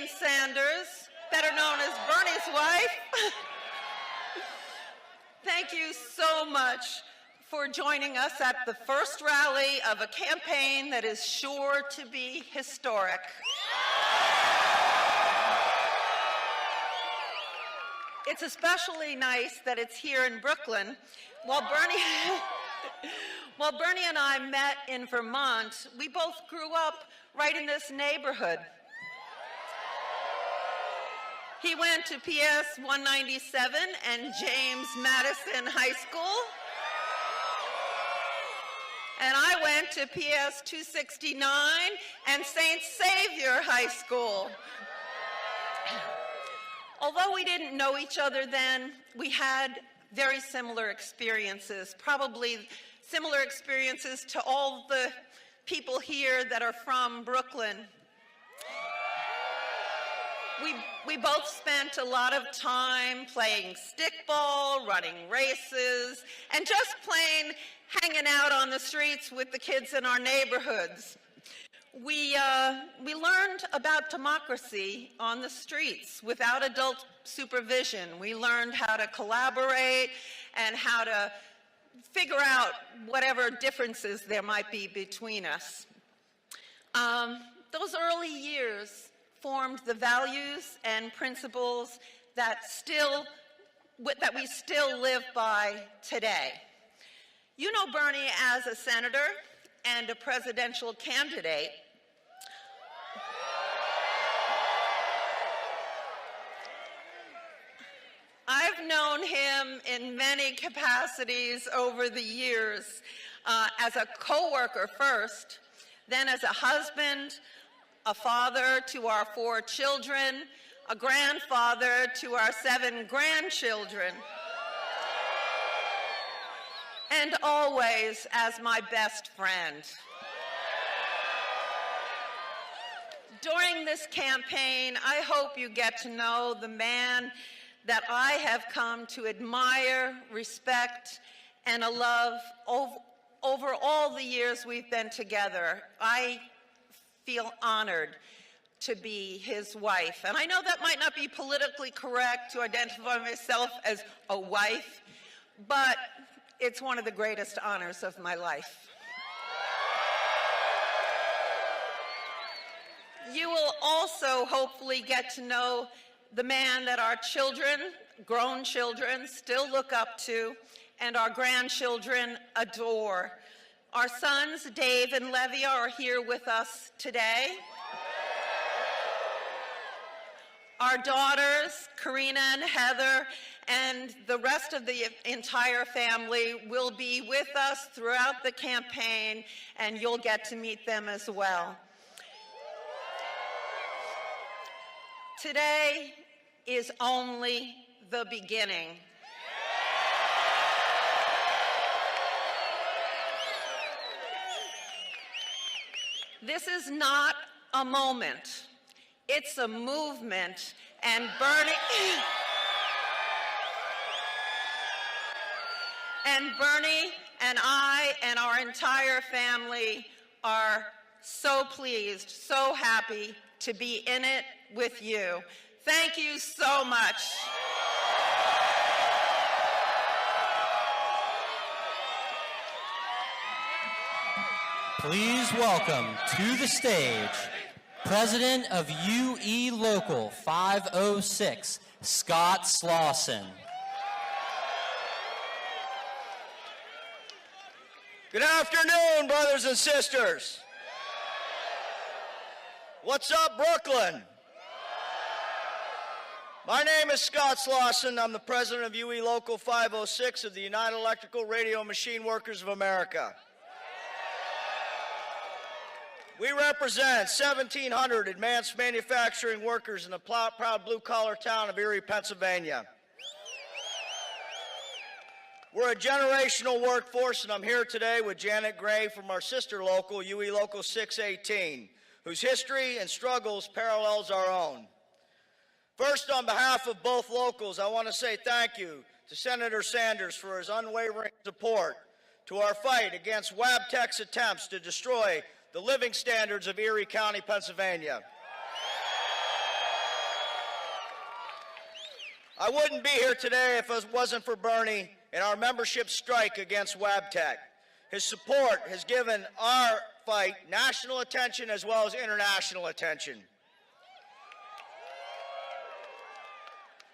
Jane Sanders, better known as Bernie's wife. Thank you so much for joining us at the first rally of a campaign that is sure to be historic. It's especially nice that it's here in Brooklyn. While Bernie and I met in Vermont, we both grew up right in this neighborhood. He went to PS 197 and James Madison High School. And I went to PS 269 and St. Xavier High School. Although we didn't know each other then, we had very similar experiences, probably similar experiences to all the people here that are from Brooklyn. We both spent a lot of time playing stickball, running races, and just plain hanging out on the streets with the kids in our neighborhoods. We learned about democracy on the streets without adult supervision. We learned how to collaborate and how to figure out whatever differences there might be between us. Those early years formed the values and principles that we still live by today. You know Bernie as a senator and a presidential candidate. I've known him in many capacities over the years, as a co-worker first, then as a husband, a father to our 4 children, a grandfather to our 7 grandchildren, and always as my best friend. During this campaign, I hope you get to know the man that I have come to admire, respect, and love over all the years we've been together. I feel honored to be his wife. And I know that might not be politically correct to identify myself as a wife, but it's one of the greatest honors of my life. You will also hopefully get to know the man that our children, grown children, still look up to, and our grandchildren adore. Our sons, Dave and Levia, are here with us today. Our daughters, Karina and Heather, and the rest of the entire family will be with us throughout the campaign, and you'll get to meet them as well. Today is only the beginning. This is not a moment. It's a movement, and Bernie and I and our entire family are so pleased, so happy to be in it with you. Thank you so much. Please welcome to the stage President of UE Local 506, Scott Slawson. Good afternoon, brothers and sisters. What's up, Brooklyn? My name is Scott Slawson. I'm the president of UE Local 506 of the United Electrical Radio Machine Workers of America. We represent 1,700 advanced manufacturing workers in the proud blue-collar town of Erie, Pennsylvania. We're a generational workforce, and I'm here today with Janet Gray from our sister local, UE Local 618, whose history and struggles parallels our own. First, on behalf of both locals, I want to say thank you to Senator Sanders for his unwavering support to our fight against Wabtec's attempts to destroy the living standards of Erie County, Pennsylvania. I wouldn't be here today if it wasn't for Bernie and our membership strike against Wabtec. His support has given our fight national attention as well as international attention.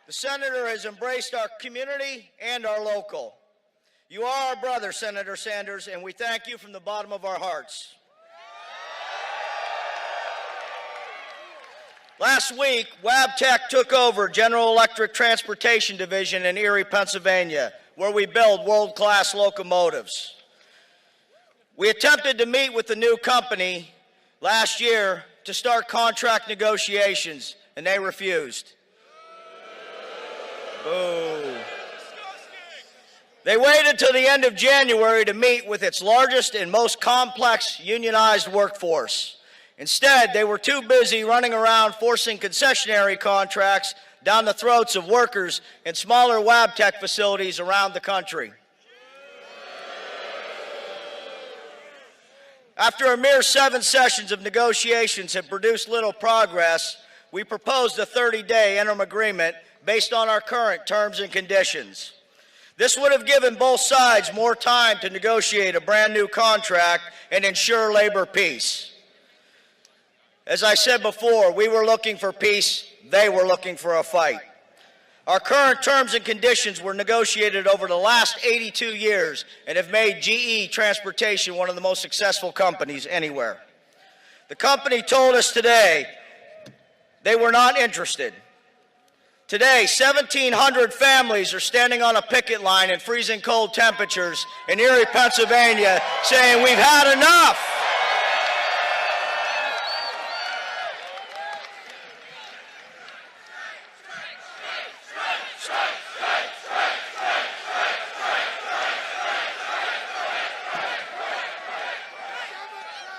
The Senator has embraced our community and our local. You are our brother, Senator Sanders, and we thank you from the bottom of our hearts. Last week, Wabtec took over General Electric Transportation Division in Erie, Pennsylvania, where we build world-class locomotives. We attempted to meet with the new company last year to start contract negotiations, and they refused. Boo. They waited till the end of January to meet with its largest and most complex unionized workforce. Instead, they were too busy running around forcing concessionary contracts down the throats of workers in smaller Wabtec facilities around the country. After a mere 7 sessions of negotiations had produced little progress, we proposed a 30-day interim agreement based on our current terms and conditions. This would have given both sides more time to negotiate a brand new contract and ensure labor peace. As I said before, we were looking for peace, they were looking for a fight. Our current terms and conditions were negotiated over the last 82 years and have made GE Transportation one of the most successful companies anywhere. The company told us today they were not interested. Today, 1,700 families are standing on a picket line in freezing cold temperatures in Erie, Pennsylvania, saying we've had enough.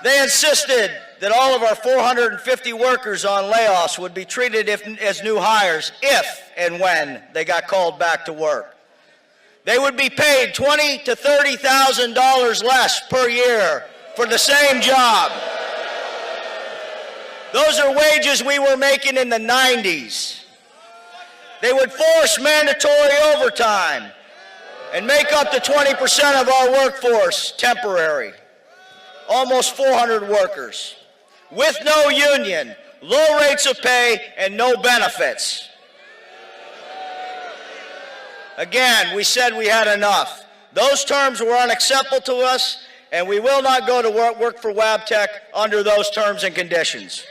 They insisted that all of our 450 workers on layoffs would be treated as new hires if and when they got called back to work. They would be paid $20,000 to $30,000 less per year for the same job. Those are wages we were making in the 90s. They would force mandatory overtime and make up to 20% of our workforce temporary. Almost 400 workers, with no union, low rates of pay, and no benefits. Again, we said we had enough. Those terms were unacceptable to us, and we will not go to work for Wabtec under those terms and conditions.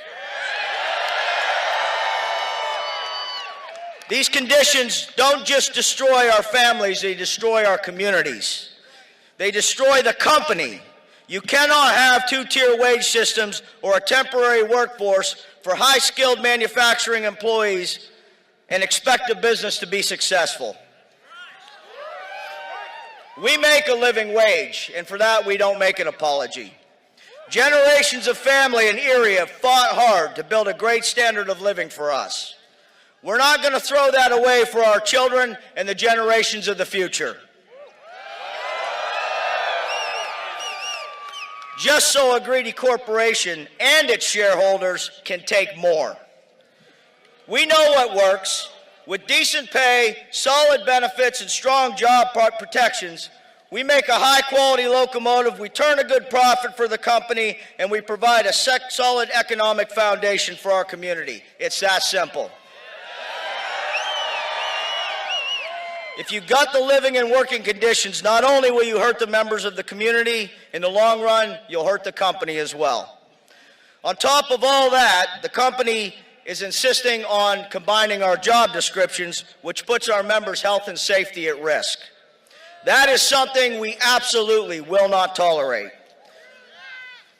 These conditions don't just destroy our families, they destroy our communities. They destroy the company. You cannot have two-tier wage systems or a temporary workforce for high-skilled manufacturing employees and expect a business to be successful. We make a living wage, and for that we don't make an apology. Generations of family in Erie have fought hard to build a great standard of living for us. We're not going to throw that away for our children and the generations of the future. Just so a greedy corporation and its shareholders can take more. We know what works. With decent pay, solid benefits, and strong job protections, we make a high-quality locomotive, we turn a good profit for the company, and we provide a solid economic foundation for our community. It's that simple. If you gut the living and working conditions, not only will you hurt the members of the community, in the long run, you'll hurt the company as well. On top of all that, the company is insisting on combining our job descriptions, which puts our members' health and safety at risk. That is something we absolutely will not tolerate.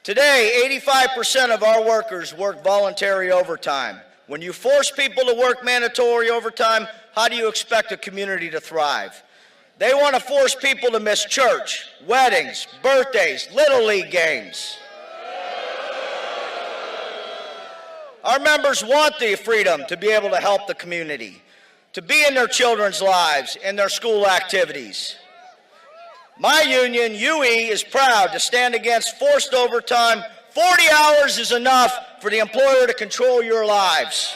Today, 85% of our workers work voluntary overtime. When you force people to work mandatory overtime, how do you expect a community to thrive? They want to force people to miss church, weddings, birthdays, Little League games. Our members want the freedom to be able to help the community, to be in their children's lives and their school activities. My union, UE, is proud to stand against forced overtime. 40 hours is enough for the employer to control your lives.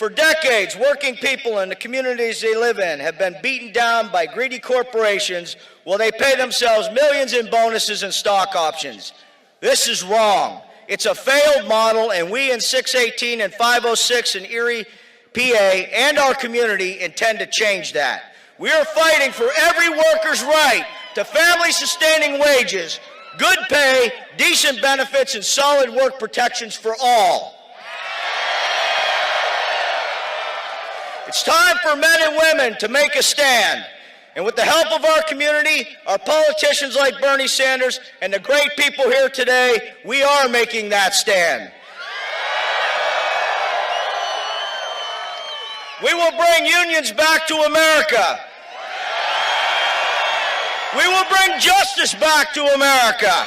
For decades, working people in the communities they live in have been beaten down by greedy corporations while they pay themselves millions in bonuses and stock options. This is wrong. It's a failed model, and we in 618 and 506 in Erie, PA, and our community intend to change that. We are fighting for every worker's right to family-sustaining wages, good pay, decent benefits, and solid work protections for all. It's time for men and women to make a stand. And with the help of our community, our politicians like Bernie Sanders, and the great people here today, we are making that stand. We will bring unions back to America. We will bring justice back to America.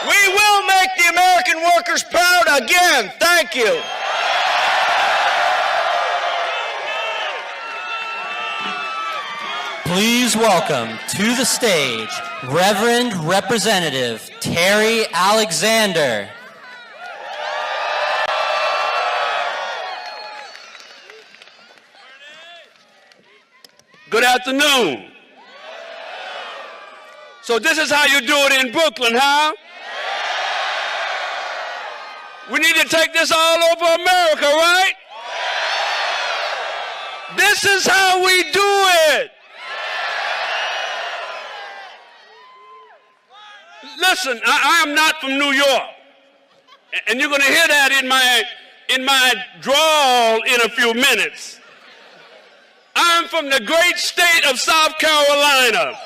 We will make the American workers proud again. Thank you. Please welcome to the stage Reverend Representative Terry Alexander. Good afternoon. So this is how you do it in Brooklyn, huh? We need to take this all over America, right? This is how we do it. Listen, I am not from New York, and you're going to hear that in my drawl in a few minutes. I'm from the great state of South Carolina.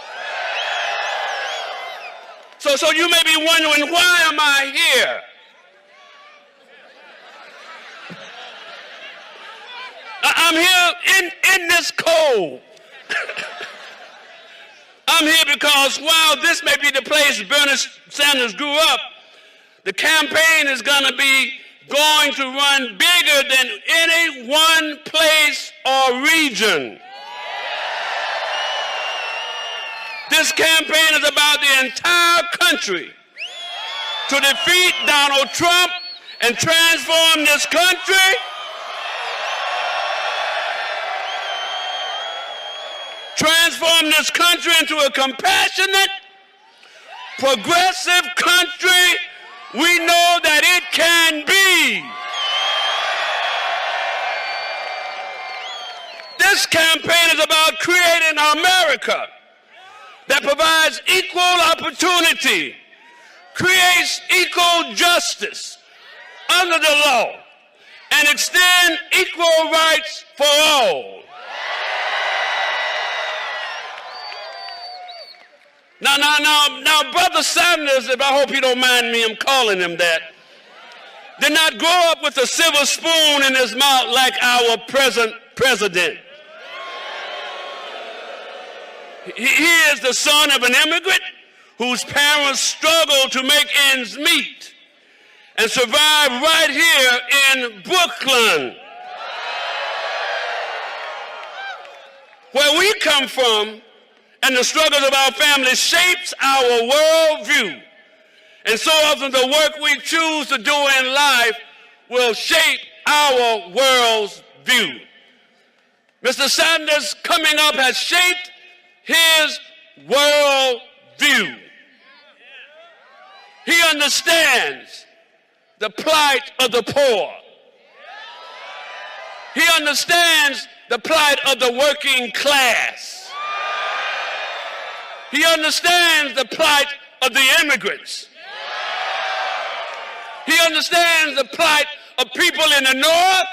So you may be wondering, why am I here? I'm here in this cold. I'm here because while this may be the place Bernie Sanders grew up, the campaign is going to be going to run bigger than any one place or region. This campaign is about the entire country to defeat Donald Trump and transform this country into a compassionate, progressive country we know that it can be. This campaign is about creating America that provides equal opportunity, creates equal justice under the law, and extend equal rights for all. Now, Brother Sanders, if I hope you don't mind me, I'm calling him that, did not grow up with a silver spoon in his mouth like our present president. He is the son of an immigrant whose parents struggled to make ends meet and survive right here in Brooklyn. Where we come from, and the struggles of our family shapes our worldview. And so often the work we choose to do in life will shape our world's view. Mr. Sanders coming up has shaped his world view. He understands the plight of the poor. He understands the plight of the working class. He understands the plight of the immigrants. He understands the plight of people in the North,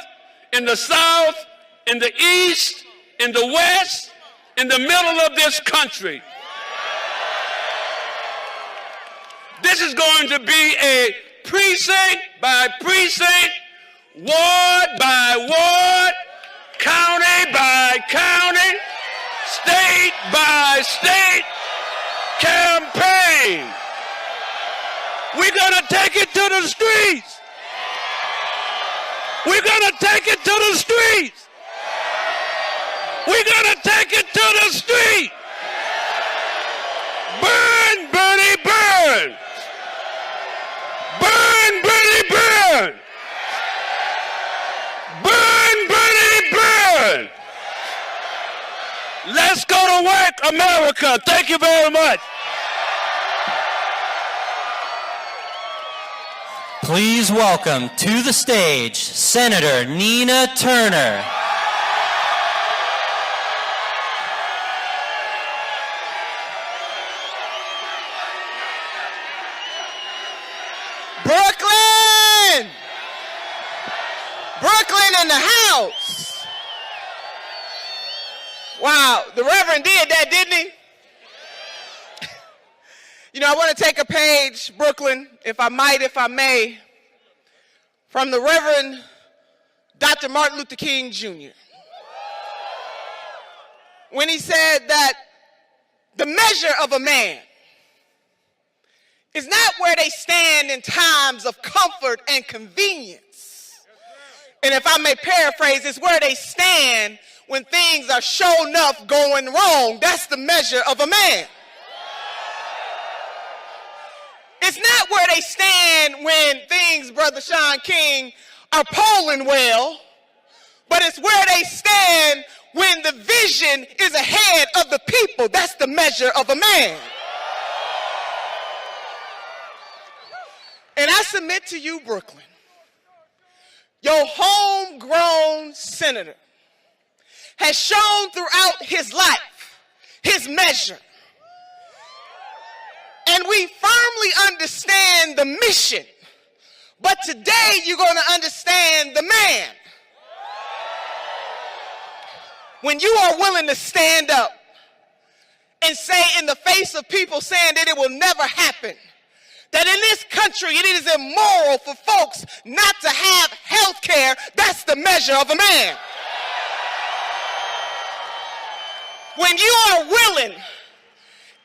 in the South, in the East, in the West, in the middle of this country. This is going to be a precinct by precinct, ward by ward, county by county, state by state campaign. We're going to take it to the streets. We're going to take it to the streets. We're going to take it to the street. Burn, Bernie, burn. Burn, Bernie, burn. Burn. Go to work, America. Thank you very much. Please welcome to the stage Senator Nina Turner. Brooklyn! Brooklyn in the house. Wow, the Reverend did that, didn't he? You know, I want to take a page, Brooklyn, if I might, if I may, from the Reverend Dr. Martin Luther King Jr. when he said that the measure of a man is not where they stand in times of comfort and convenience. And if I may paraphrase, it's where they stand when things are sure enough going wrong. That's the measure of a man. It's not where they stand when things, Brother Sean King, are polling well, but it's where they stand when the vision is ahead of the people. That's the measure of a man. And I submit to you, Brooklyn, your homegrown senator has shown throughout his life his measure. And we firmly understand the mission, but today you're going to understand the man. When you are willing to stand up and say in the face of people saying that it will never happen, that in this country it is immoral for folks not to have health care, that's the measure of a man. When you are willing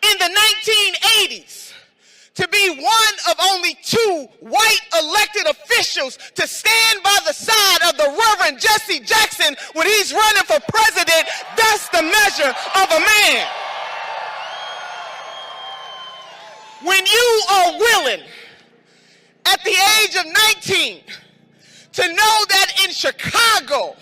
in the 1980s to be one of only 2 white elected officials to stand by the side of the Reverend Jesse Jackson when he's running for president, that's the measure of a man. When you are willing at the age of 19 to know that in Chicago,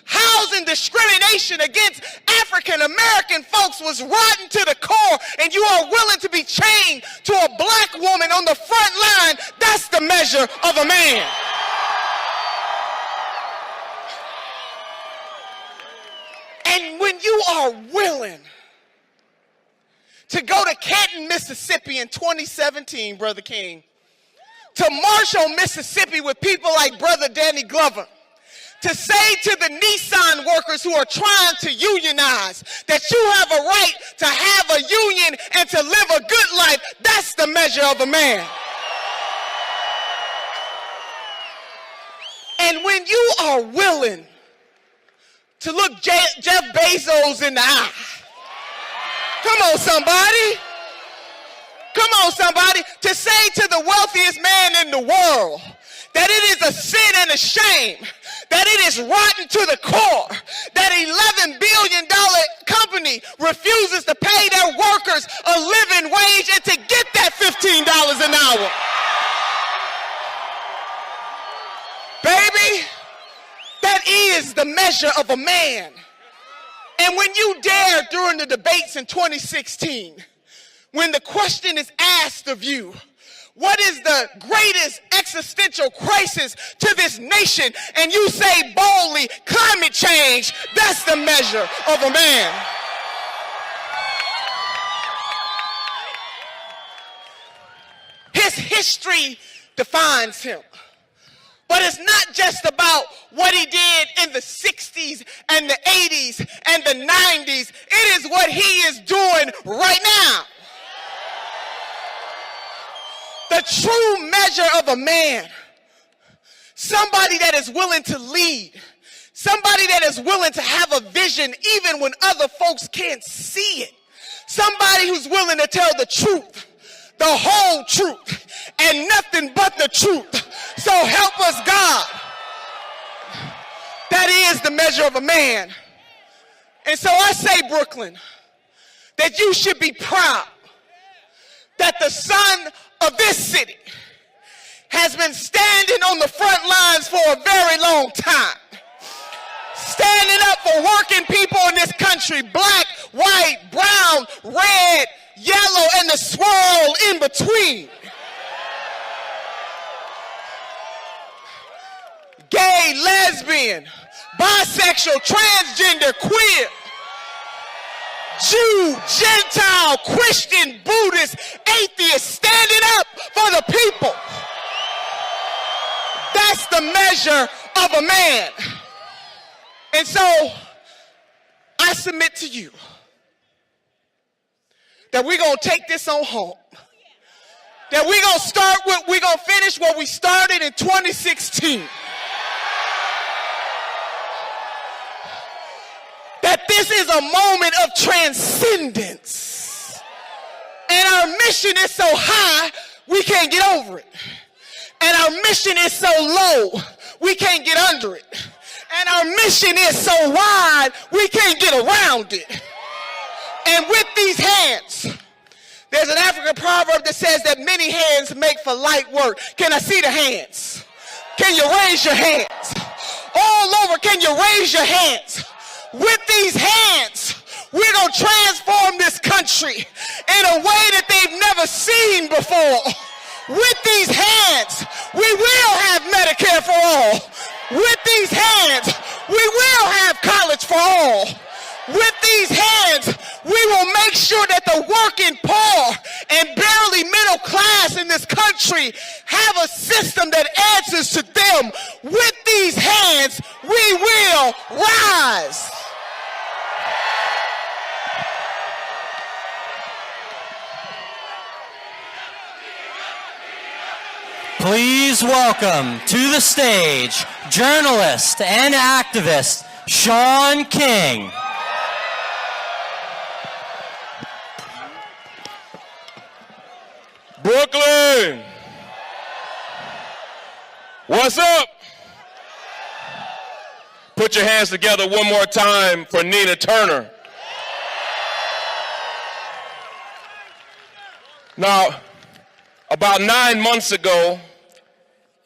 housing discrimination against African American folks was rotten to the core, and you are willing to be chained to a black woman on the front line, that's the measure of a man. And when you are willing to go to Canton, Mississippi in 2017, Brother King, to Marshall, Mississippi with people like Brother Danny Glover, to say to the Nissan workers who are trying to unionize that you have a right to have a union and to live a good life, that's the measure of a man. And when you are willing to look Jeff Bezos in the eye, come on somebody, to say to the wealthiest man in the world that it is a sin and a shame, that it is rotten to the core, that $11 billion company refuses to pay their workers a living wage and to get that $15 an hour. Baby, that is the measure of a man. And when you dare during the debates in 2016, when the question is asked of you, what is the greatest existential crisis to this nation? And you say boldly, climate change, that's the measure of a man. His history defines him. But it's not just about what he did in the 60s and the 80s and the 90s. It is what he is doing right now. The true measure of a man, somebody that is willing to lead, somebody that is willing to have a vision even when other folks can't see it, somebody who's willing to tell the truth, the whole truth, and nothing but the truth. So help us God. That is the measure of a man. And so I say, Brooklyn, that you should be proud that the son of this city has been standing on the front lines for a very long time, standing up for for working people in this country, black, white, brown, red, yellow, and the swirl in between. Gay, lesbian, bisexual, transgender, queer, Jew, Gentile, Christian, Buddhist, atheist, standing up for the people. That's the measure of a man. And so I submit to you that we're going to take this on home. That we're going to finish what we started in 2016. That this is a moment of transcendence. And our mission is so high, we can't get over it. And our mission is so low, we can't get under it. And our mission is so wide, we can't get around it. And with these hands, there's an African proverb that says that many hands make for light work. Can I see the hands? Can you raise your hands? All over, can you raise your hands? With these hands, we're going to transform this country in a way that they've never seen before. With these hands, we will have Medicare for all. With these hands, we will have college for all. With these hands, we will make sure that the working poor and barely middle class in this country have a system that answers to them. With these hands, we will rise. Please welcome to the stage journalist and activist Shaun King. Brooklyn, what's up? Put your hands together one more time for Nina Turner. Now, about 9 months ago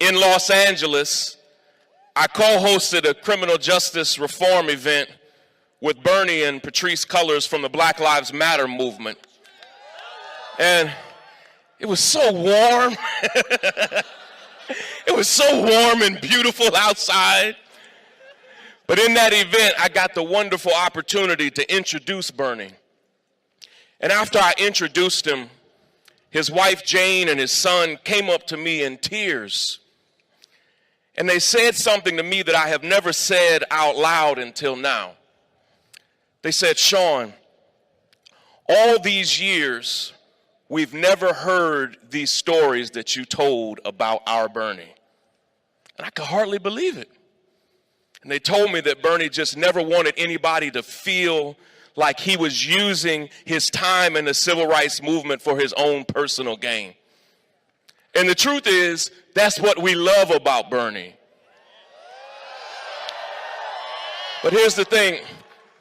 in Los Angeles, I co-hosted a criminal justice reform event with Bernie and Patrisse Cullors from the Black Lives Matter movement. And it was so warm. It was so warm and beautiful outside. But in that event, I got the wonderful opportunity to introduce Bernie. And after I introduced him, his wife Jane and his son came up to me in tears. And they said something to me that I have never said out loud until now. They said, "Shaun, all these years, we've never heard these stories that you told about our Bernie." And I could hardly believe it. And they told me that Bernie just never wanted anybody to feel like he was using his time in the civil rights movement for his own personal gain. And the truth is, that's what we love about Bernie. But here's the thing.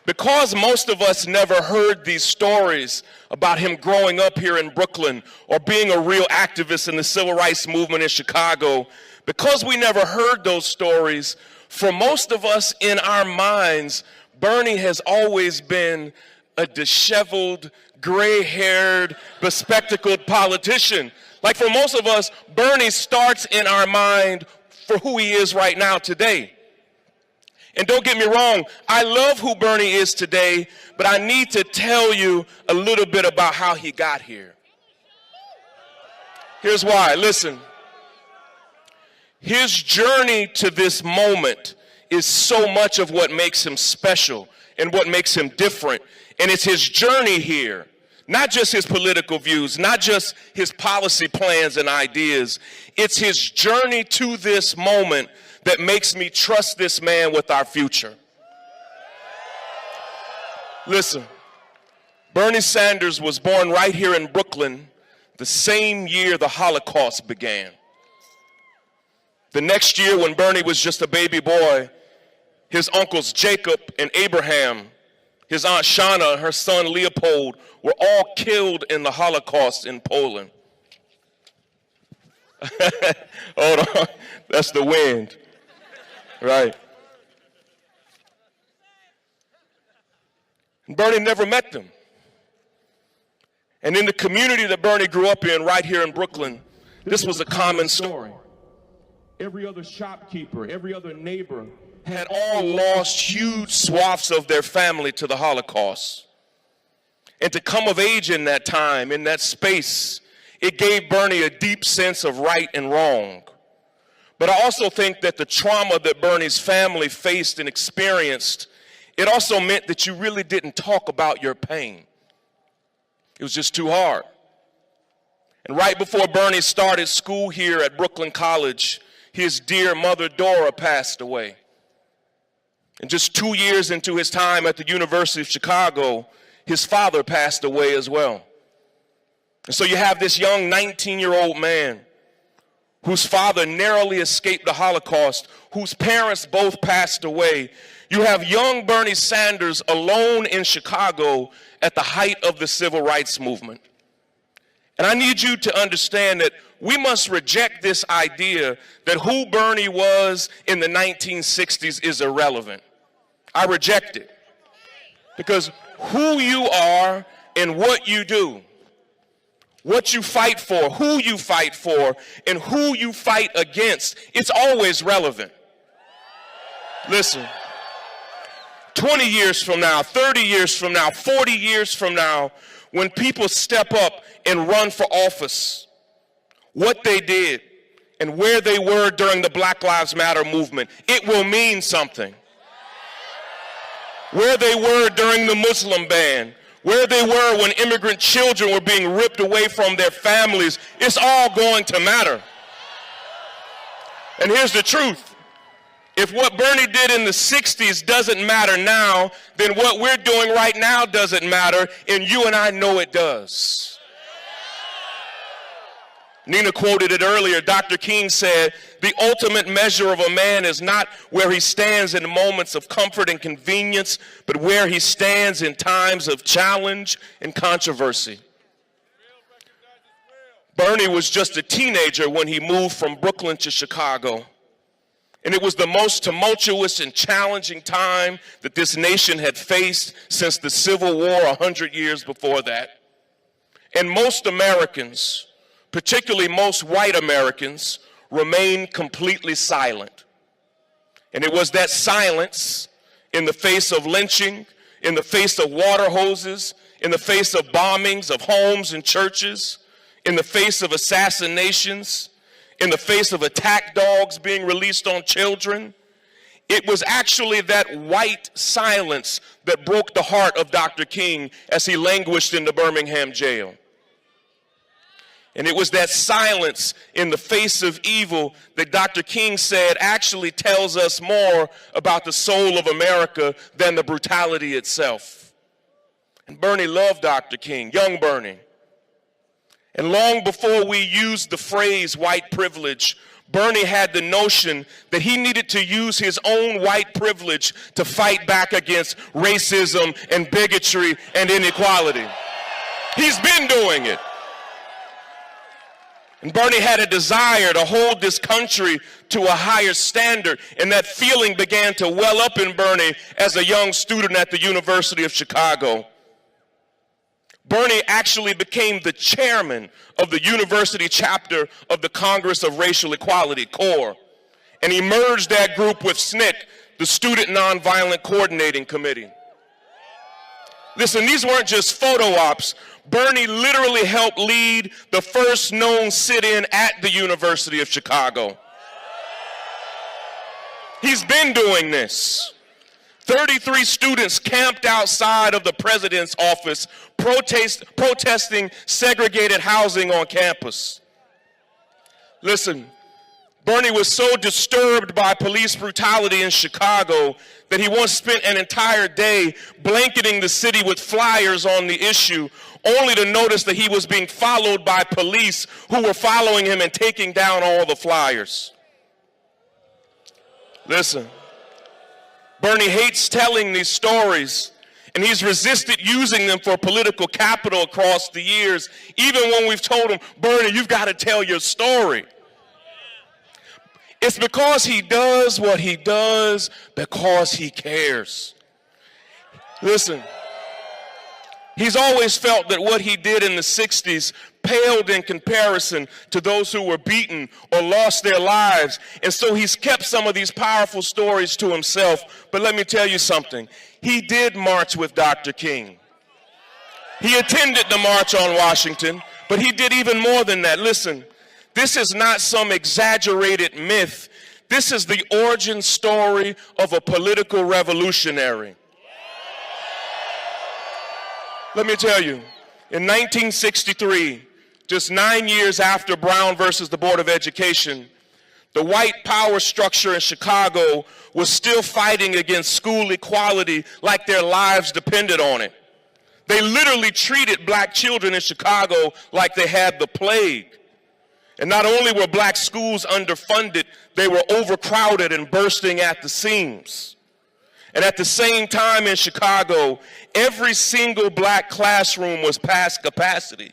Because most of us never heard these stories about him growing up here in Brooklyn or being a real activist in the civil rights movement in Chicago, because we never heard those stories, for most of us in our minds, Bernie has always been a disheveled, gray-haired, bespectacled politician. Like for most of us, Bernie starts in our mind for who he is right now today. And don't get me wrong, I love who Bernie is today, but I need to tell you a little bit about how he got here. Here's why. Listen. His journey to this moment is so much of what makes him special and what makes him different. And it's his journey here, not just his political views, not just his policy plans and ideas. It's his journey to this moment that makes me trust this man with our future. Listen, Bernie Sanders was born right here in Brooklyn the same year the Holocaust began. The next year, when Bernie was just a baby boy, his uncles Jacob and Abraham, his aunt Shana, her son Leopold, were all killed in the Holocaust in Poland. Hold on, that's the wind. Right. Bernie never met them. And in the community that Bernie grew up in, right here in Brooklyn, this was a common story. Every other shopkeeper, every other neighbor had all lost huge swaths of their family to the Holocaust. And to come of age in that time, in that space, it gave Bernie a deep sense of right and wrong. But I also think that the trauma that Bernie's family faced and experienced, it also meant that you really didn't talk about your pain. It was just too hard. And right before Bernie started school here at Brooklyn College, his dear mother Dora passed away. And just 2 years into his time at the University of Chicago, his father passed away as well. And so you have this young 19-year-old man whose father narrowly escaped the Holocaust, whose parents both passed away. You have young Bernie Sanders alone in Chicago at the height of the civil rights movement. And I need you to understand that we must reject this idea that who Bernie was in the 1960s is irrelevant. I reject it. Because who you are and what you do, what you fight for, who you fight for, and who you fight against, it's always relevant. Listen, 20 years from now, 30 years from now, 40 years from now, when people step up and run for office, what they did and where they were during the Black Lives Matter movement, it will mean something. Where they were during the Muslim ban, where they were when immigrant children were being ripped away from their families, it's all going to matter. And here's the truth. If what Bernie did in the 60s doesn't matter now, then what we're doing right now doesn't matter, and you and I know it does. Nina quoted it earlier. Dr. King said, "The ultimate measure of a man is not where he stands in moments of comfort and convenience, but where he stands in times of challenge and controversy." Bernie was just a teenager when he moved from Brooklyn to Chicago. And it was the most tumultuous and challenging time that this nation had faced since the Civil War 100 years before that. And most Americans, particularly most white Americans, remained completely silent. And it was that silence in the face of lynching, in the face of water hoses, in the face of bombings of homes and churches, in the face of assassinations, in the face of attack dogs being released on children. It was actually that white silence that broke the heart of Dr. King as he languished in the Birmingham jail. And it was that silence in the face of evil that Dr. King said actually tells us more about the soul of America than the brutality itself. And Bernie loved Dr. King, young Bernie. And long before we used the phrase white privilege, Bernie had the notion that he needed to use his own white privilege to fight back against racism and bigotry and inequality. He's been doing it. And Bernie had a desire to hold this country to a higher standard, and that feeling began to well up in Bernie as a young student at the University of Chicago. Bernie actually became the chairman of the university chapter of the Congress of Racial Equality, CORE, and he merged that group with SNCC, the Student Nonviolent Coordinating Committee. Listen, these weren't just photo ops. Bernie literally helped lead the first known sit-in at the University of Chicago. He's been doing this. 33 students camped outside of the president's office protesting segregated housing on campus. Listen, Bernie was so disturbed by police brutality in Chicago that he once spent an entire day blanketing the city with flyers on the issue, only to notice that he was being followed by police who were following him and taking down all the flyers. Listen, Bernie hates telling these stories, and he's resisted using them for political capital across the years, even when we've told him, Bernie, you've got to tell your story. It's because he does what he does because he cares. Listen, He's always felt that what he did in the 60s paled in comparison to those who were beaten or lost their lives. And so he's kept some of these powerful stories to himself. But let me tell you something. He did march with Dr. King. He attended the March on Washington, but he did even more than that. Listen, this is not some exaggerated myth. This is the origin story of a political revolutionary. Let me tell you, in 1963, just 9 years after Brown versus the Board of Education, the white power structure in Chicago was still fighting against school equality like their lives depended on it. They literally treated black children in Chicago like they had the plague. And not only were black schools underfunded, they were overcrowded and bursting at the seams. And at the same time in Chicago, every single black classroom was past capacity.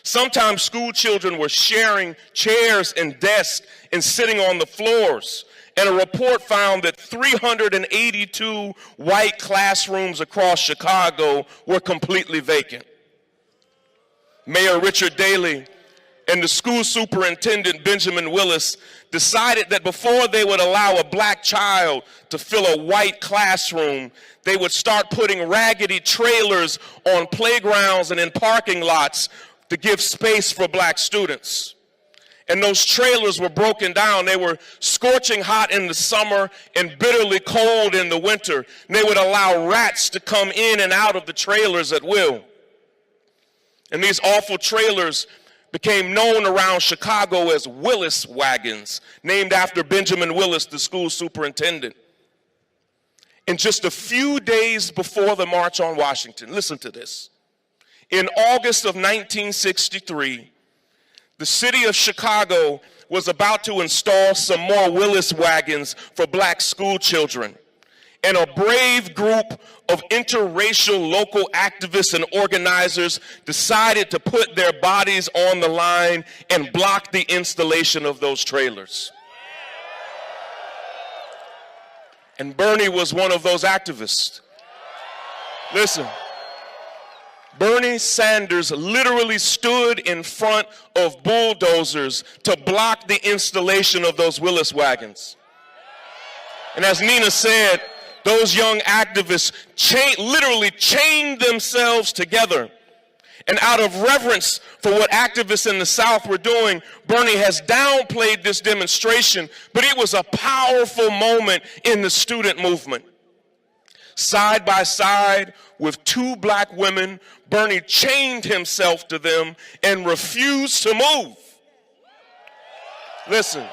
Sometimes school children were sharing chairs and desks and sitting on the floors. And a report found that 382 white classrooms across Chicago were completely vacant. Mayor Richard Daley and the school superintendent, Benjamin Willis, decided that before they would allow a black child to fill a white classroom, they would start putting raggedy trailers on playgrounds and in parking lots to give space for black students. And those trailers were broken down. They were scorching hot in the summer and bitterly cold in the winter. And they would allow rats to come in and out of the trailers at will. And these awful trailers became known around Chicago as Willis wagons, named after Benjamin Willis, the school superintendent. And just a few days before the March on Washington, listen to this. In August of 1963, the city of Chicago was about to install some more Willis wagons for black school children. And a brave group of interracial local activists and organizers decided to put their bodies on the line and block the installation of those trailers. And Bernie was one of those activists. Listen, Bernie Sanders literally stood in front of bulldozers to block the installation of those Willis wagons. And as Nina said, those young activists literally chained themselves together. And out of reverence for what activists in the South were doing, Bernie has downplayed this demonstration, but it was a powerful moment in the student movement. Side by side with two black women, Bernie chained himself to them and refused to move. Listen.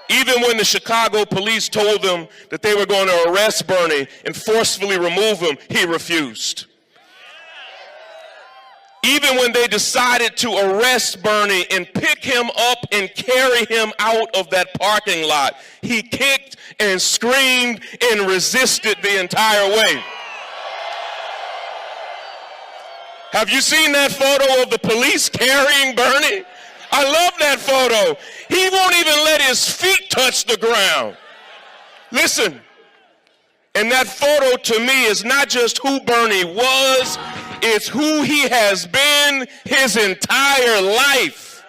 Even when the Chicago police told them that they were going to arrest Bernie and forcefully remove him, he refused. Even when they decided to arrest Bernie and pick him up and carry him out of that parking lot, he kicked and screamed and resisted the entire way. Have you seen that photo of the police carrying Bernie? I love that photo. He won't even let his feet touch the ground. Listen, and that photo to me is not just who Bernie was, it's who he has been his entire life.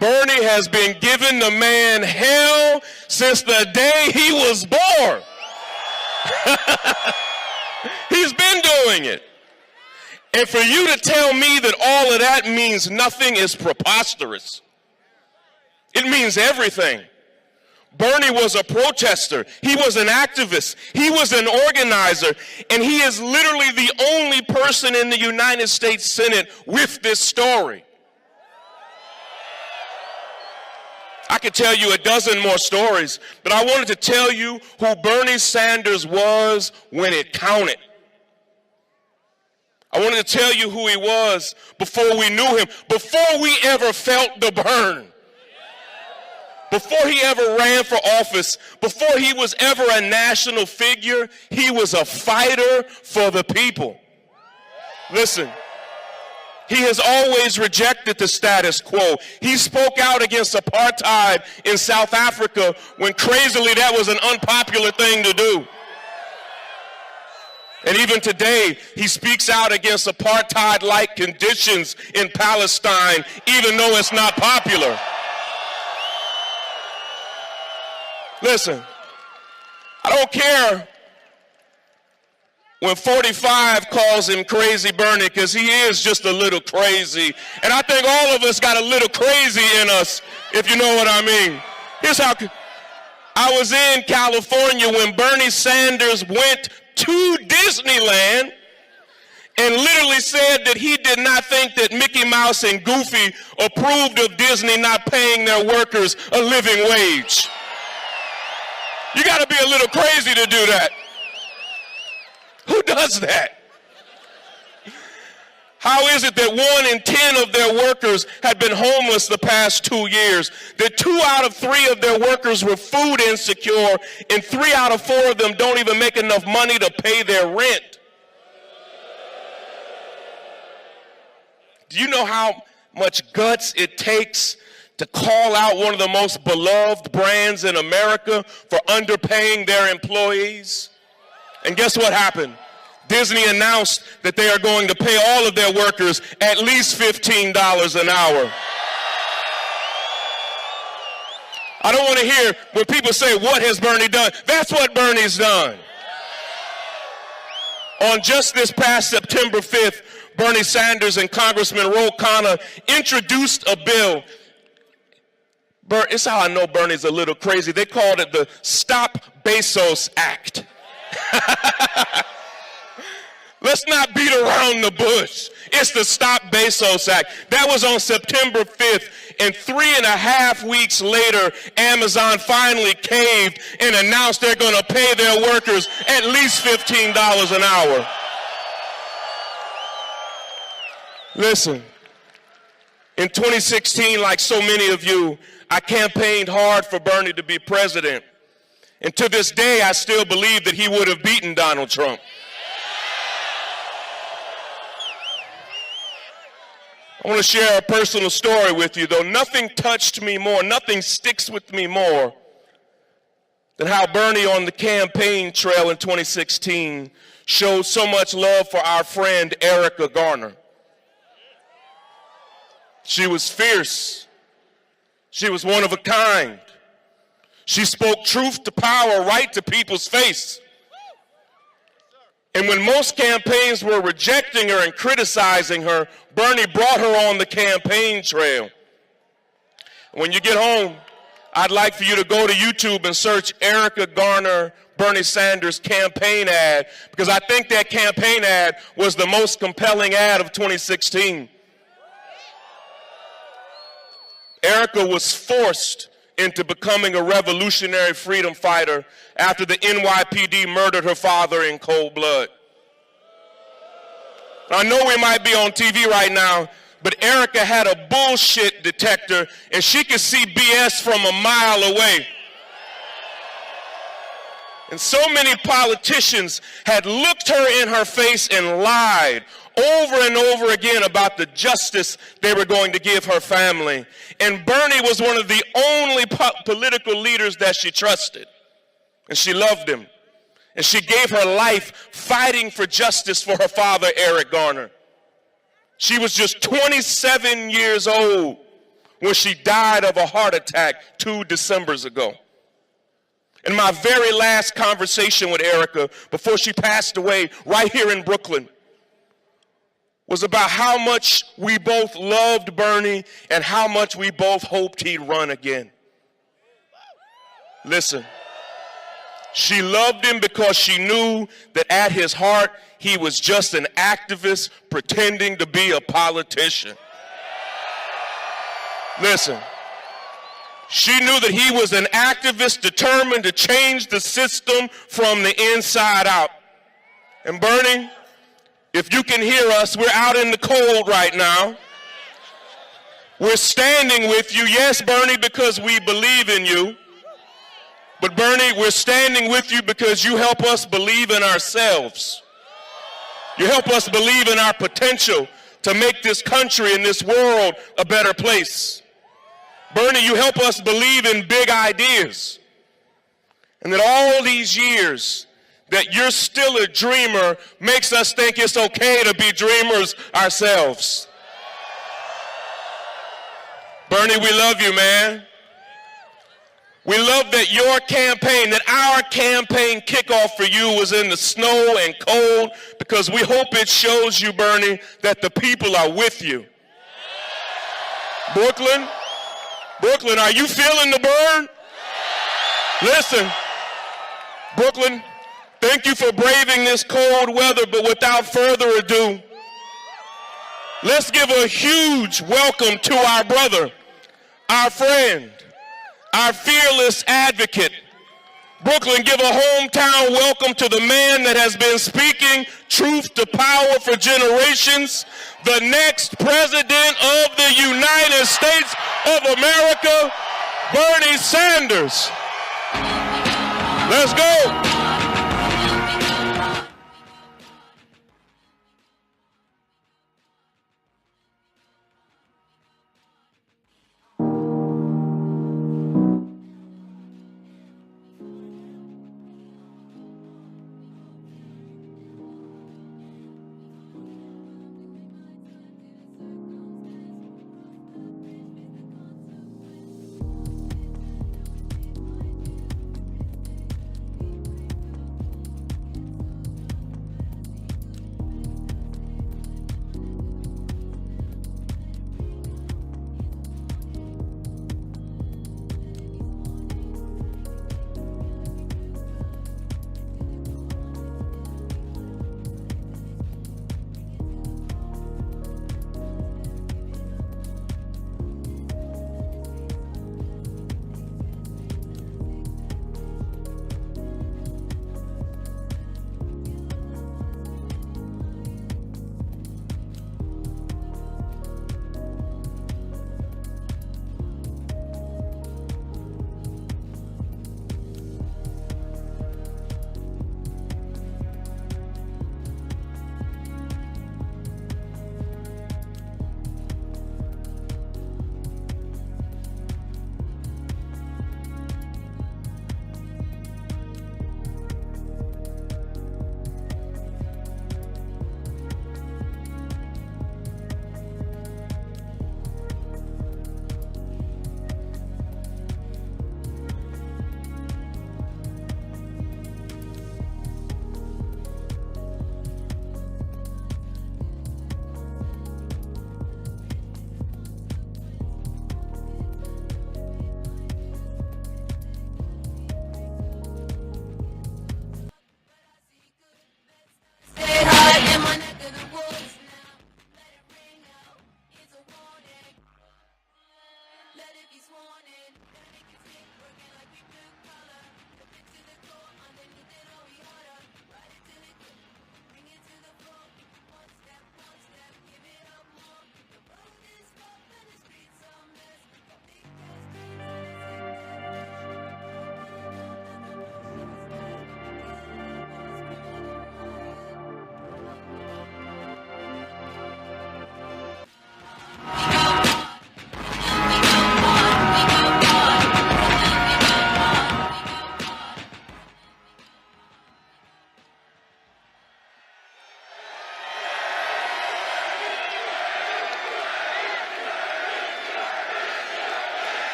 Bernie has been giving the man hell since the day he was born. He's been doing it. And for you to tell me that all of that means nothing is preposterous. It means everything. Bernie was a protester. He was an activist. He was an organizer. And he is literally the only person in the United States Senate with this story. I could tell you a dozen more stories, but I wanted to tell you who Bernie Sanders was when it counted. I wanted to tell you who he was before we knew him, before we ever felt the burn, before he ever ran for office, before he was ever a national figure. He was a fighter for the people. Listen, he has always rejected the status quo. He spoke out against apartheid in South Africa when crazily that was an unpopular thing to do. And even today, he speaks out against apartheid-like conditions in Palestine, even though it's not popular. Listen, I don't care when 45 calls him Crazy Bernie, because he is just a little crazy. And I think all of us got a little crazy in us, if you know what I mean. Here's how I was in California when Bernie Sanders went to Disneyland and literally said that he did not think that Mickey Mouse and Goofy approved of Disney not paying their workers a living wage. You got to be a little crazy to do that. Who does that? How is it that 1 in 10 of their workers had been homeless the past 2 years? That 2 out of 3 of their workers were food insecure, and 3 out of 4 of them don't even make enough money to pay their rent? Do you know how much guts it takes to call out one of the most beloved brands in America for underpaying their employees? And guess what happened? Disney announced that they are going to pay all of their workers at least $15 an hour. I don't want to hear when people say, what has Bernie done? That's what Bernie's done. On just this past September 5th, Bernie Sanders and Congressman Ro Khanna introduced a bill. It's how I know Bernie's a little crazy. They called it the Stop Bezos Act. Let's not beat around the bush. It's the Stop Bezos Act. That was on September 5th, and 3.5 weeks later, Amazon finally caved and announced they're going to pay their workers at least $15 an hour. Listen, in 2016, like so many of you, I campaigned hard for Bernie to be president. And to this day, I still believe that he would have beaten Donald Trump. I want to share a personal story with you, though. Nothing touched me more, nothing sticks with me more than how Bernie on the campaign trail in 2016 showed so much love for our friend Erica Garner. She was fierce. She was one of a kind. She spoke truth to power right to people's face. And when most campaigns were rejecting her and criticizing her, Bernie brought her on the campaign trail. When you get home, I'd like for you to go to YouTube and search Erica Garner, Bernie Sanders campaign ad, because I think that campaign ad was the most compelling ad of 2016. Erica was forced into becoming a revolutionary freedom fighter after the NYPD murdered her father in cold blood. I know we might be on TV right now, but Erica had a bullshit detector and she could see BS from a mile away. And so many politicians had looked her in her face and lied over and over again about the justice they were going to give her family. And Bernie was one of the only political leaders that she trusted. And she loved him. And she gave her life fighting for justice for her father, Eric Garner. She was just 27 years old when she died of a heart attack 2 Decembers ago. And my very last conversation with Erica before she passed away right here in Brooklyn was about how much we both loved Bernie and how much we both hoped he'd run again. Listen, she loved him because she knew that at his heart, he was just an activist pretending to be a politician. Listen, she knew that he was an activist determined to change the system from the inside out. And Bernie, if you can hear us, we're out in the cold right now. We're standing with you. Yes, Bernie, because we believe in you. But Bernie, we're standing with you because you help us believe in ourselves. You help us believe in our potential to make this country and this world a better place. Bernie, you help us believe in big ideas. And that all these years that you're still a dreamer makes us think it's okay to be dreamers ourselves. Bernie, we love you, man. We love that your campaign, that our campaign kickoff for you was in the snow and cold, because we hope it shows you, Bernie, that the people are with you. Brooklyn, are you feeling the burn? Listen, Brooklyn, thank you for braving this cold weather, but without further ado, let's give a huge welcome to our brother, our friend, our fearless advocate. Brooklyn, give a hometown welcome to the man that has been speaking truth to power for generations, the next president of the United States of America, Bernie Sanders. Let's go.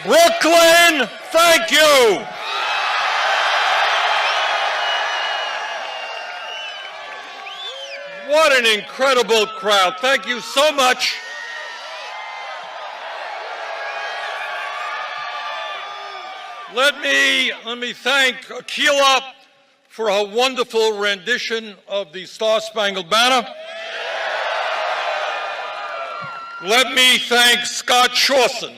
Brooklyn, thank you. What an incredible crowd. Thank you so much. Let me thank Akila for a wonderful rendition of the Star-Spangled Banner. Let me thank Scott Shawson,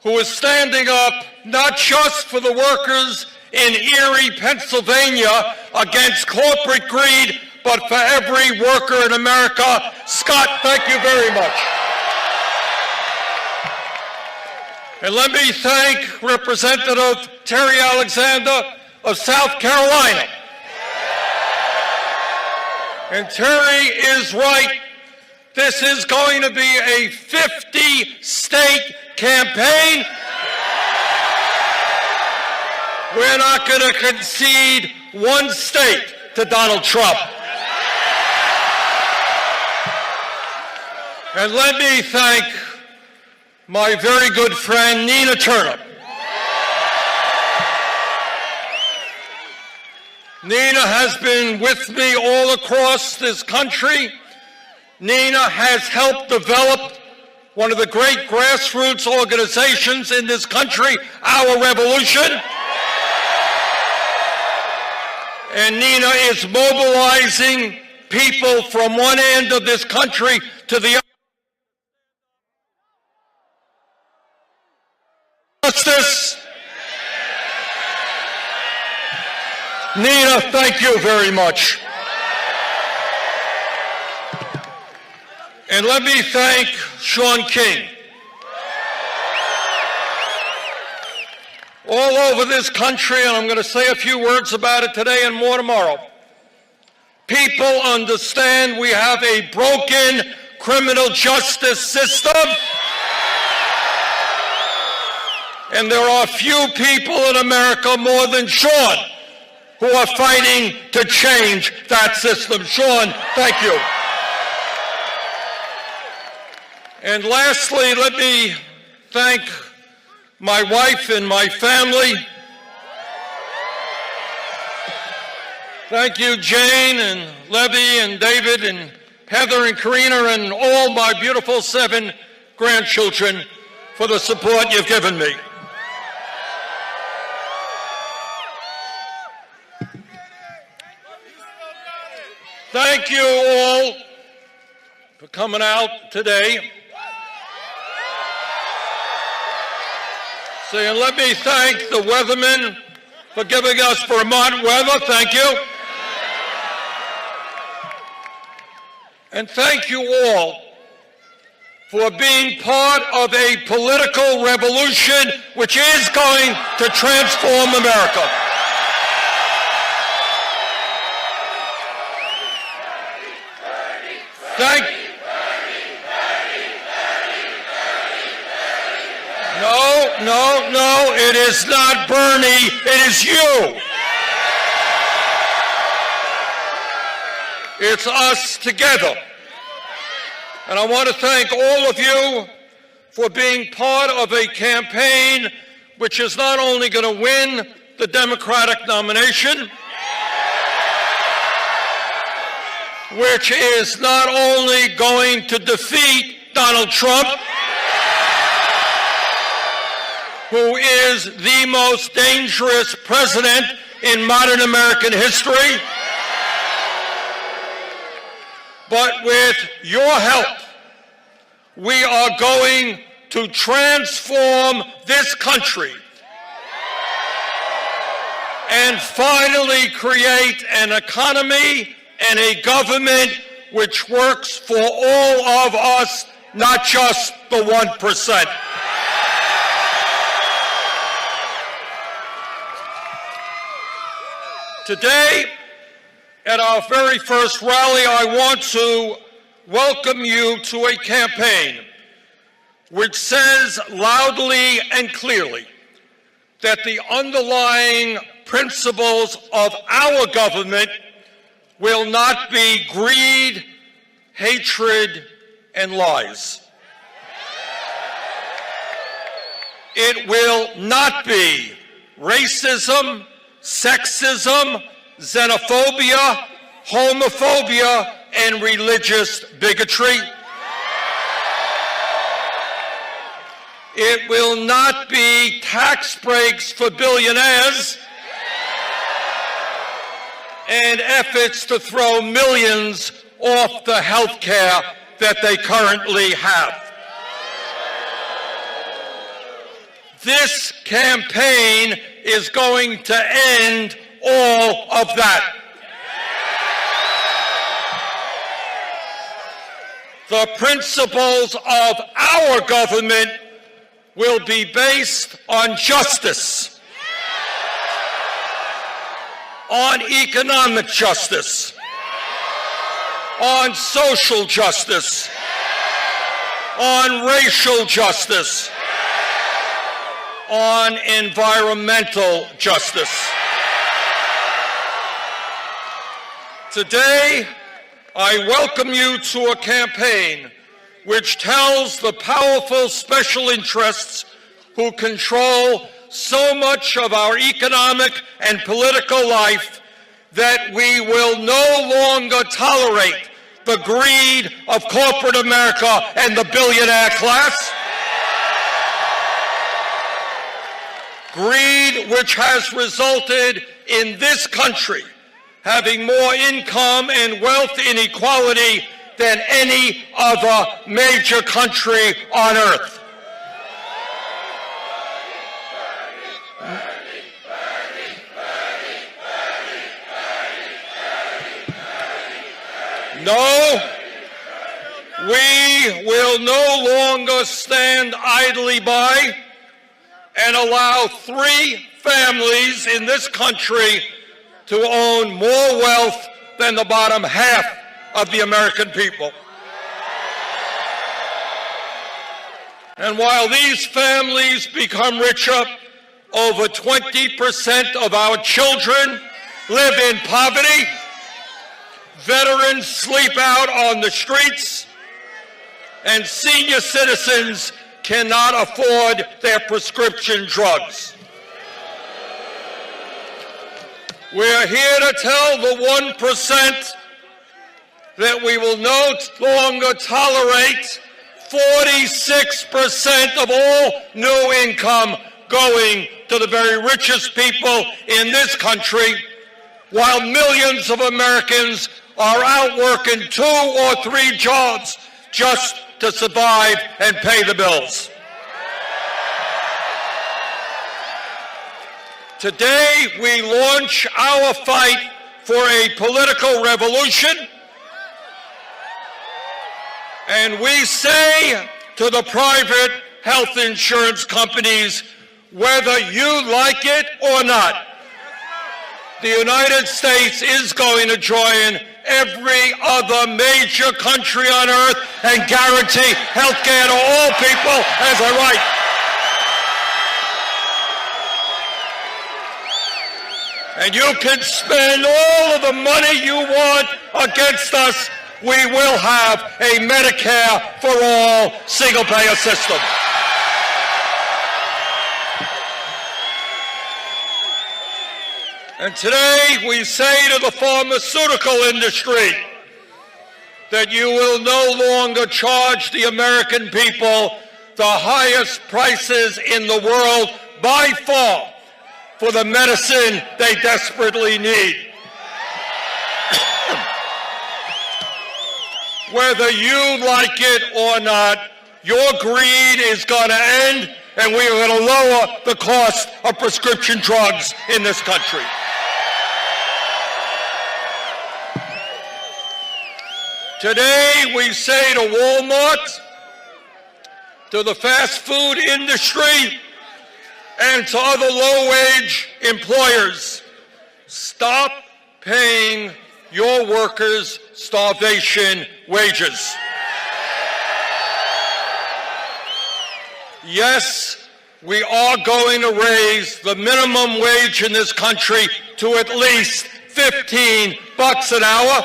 who is standing up not just for the workers in Erie, Pennsylvania against corporate greed, but for every worker in America. Scott, thank you very much. And let me thank Representative Terry Alexander of South Carolina. And Terry is right. This is going to be a 50-state campaign. We're not going to concede one state to Donald Trump. And let me thank my very good friend, Nina Turner. Nina has been with me all across this country. Nina has helped develop one of the great grassroots organizations in this country, Our Revolution. And Nina is mobilizing people from one end of this country to the other. Justice. Nina, thank you very much. And let me thank Sean King. All over this country, and I'm going to say a few words about it today and more tomorrow, people understand we have a broken criminal justice system. And there are few people in America more than Sean who are fighting to change that system. Sean, thank you. And lastly, let me thank my wife and my family. Thank you, Jane and Levy and David and Heather and Karina and all my beautiful 7 grandchildren for the support you've given me. Thank you all for coming out today. So, and let me thank the weathermen for giving us Vermont weather. Thank you. And thank you all for being part of a political revolution which is going to transform America. No, it is not Bernie, it is you. It's us together. And I want to thank all of you for being part of a campaign which is not only going to win the Democratic nomination, which is not only going to defeat Donald Trump, who is the most dangerous president in modern American history, but with your help, we are going to transform this country and finally create an economy and a government which works for all of us, not just the 1%. Today, at our very first rally, I want to welcome you to a campaign which says loudly and clearly that the underlying principles of our government will not be greed, hatred, and lies. It will not be racism, sexism, xenophobia, homophobia, and religious bigotry. It will not be tax breaks for billionaires and efforts to throw millions off the health care that they currently have. This campaign is going to end all of that. The principles of our government will be based on justice, on economic justice, on social justice, on racial justice, on environmental justice. Today, I welcome you to a campaign which tells the powerful special interests who control so much of our economic and political life that we will no longer tolerate the greed of corporate America and the billionaire class. Greed which has resulted in this country having more income and wealth inequality than any other major country on earth. No, we will no longer stand idly by and allow 3 families in this country to own more wealth than the bottom half of the American people. And while these families become richer, over 20% of our children live in poverty. Veterans sleep out on the streets, and senior citizens cannot afford their prescription drugs. We're here to tell the 1% that we will no longer tolerate 46% of all new income going to the very richest people in this country, while millions of Americans are out working 2 or 3 jobs just to survive and pay the bills. Today, we launch our fight for a political revolution, and we say to the private health insurance companies, whether you like it or not, the United States is going to join every other major country on earth and guarantee health care to all people as a right. And you can spend all of the money you want against us. We will have a Medicare for all single-payer system. And today we say to the pharmaceutical industry that you will no longer charge the American people the highest prices in the world by far for the medicine they desperately need. Whether you like it or not, your greed is going to end, and we are going to lower the cost of prescription drugs in this country. Today, we say to Walmart, to the fast food industry, and to other low-wage employers, stop paying your workers starvation wages. Yes, we are going to raise the minimum wage in this country to at least $15 an hour.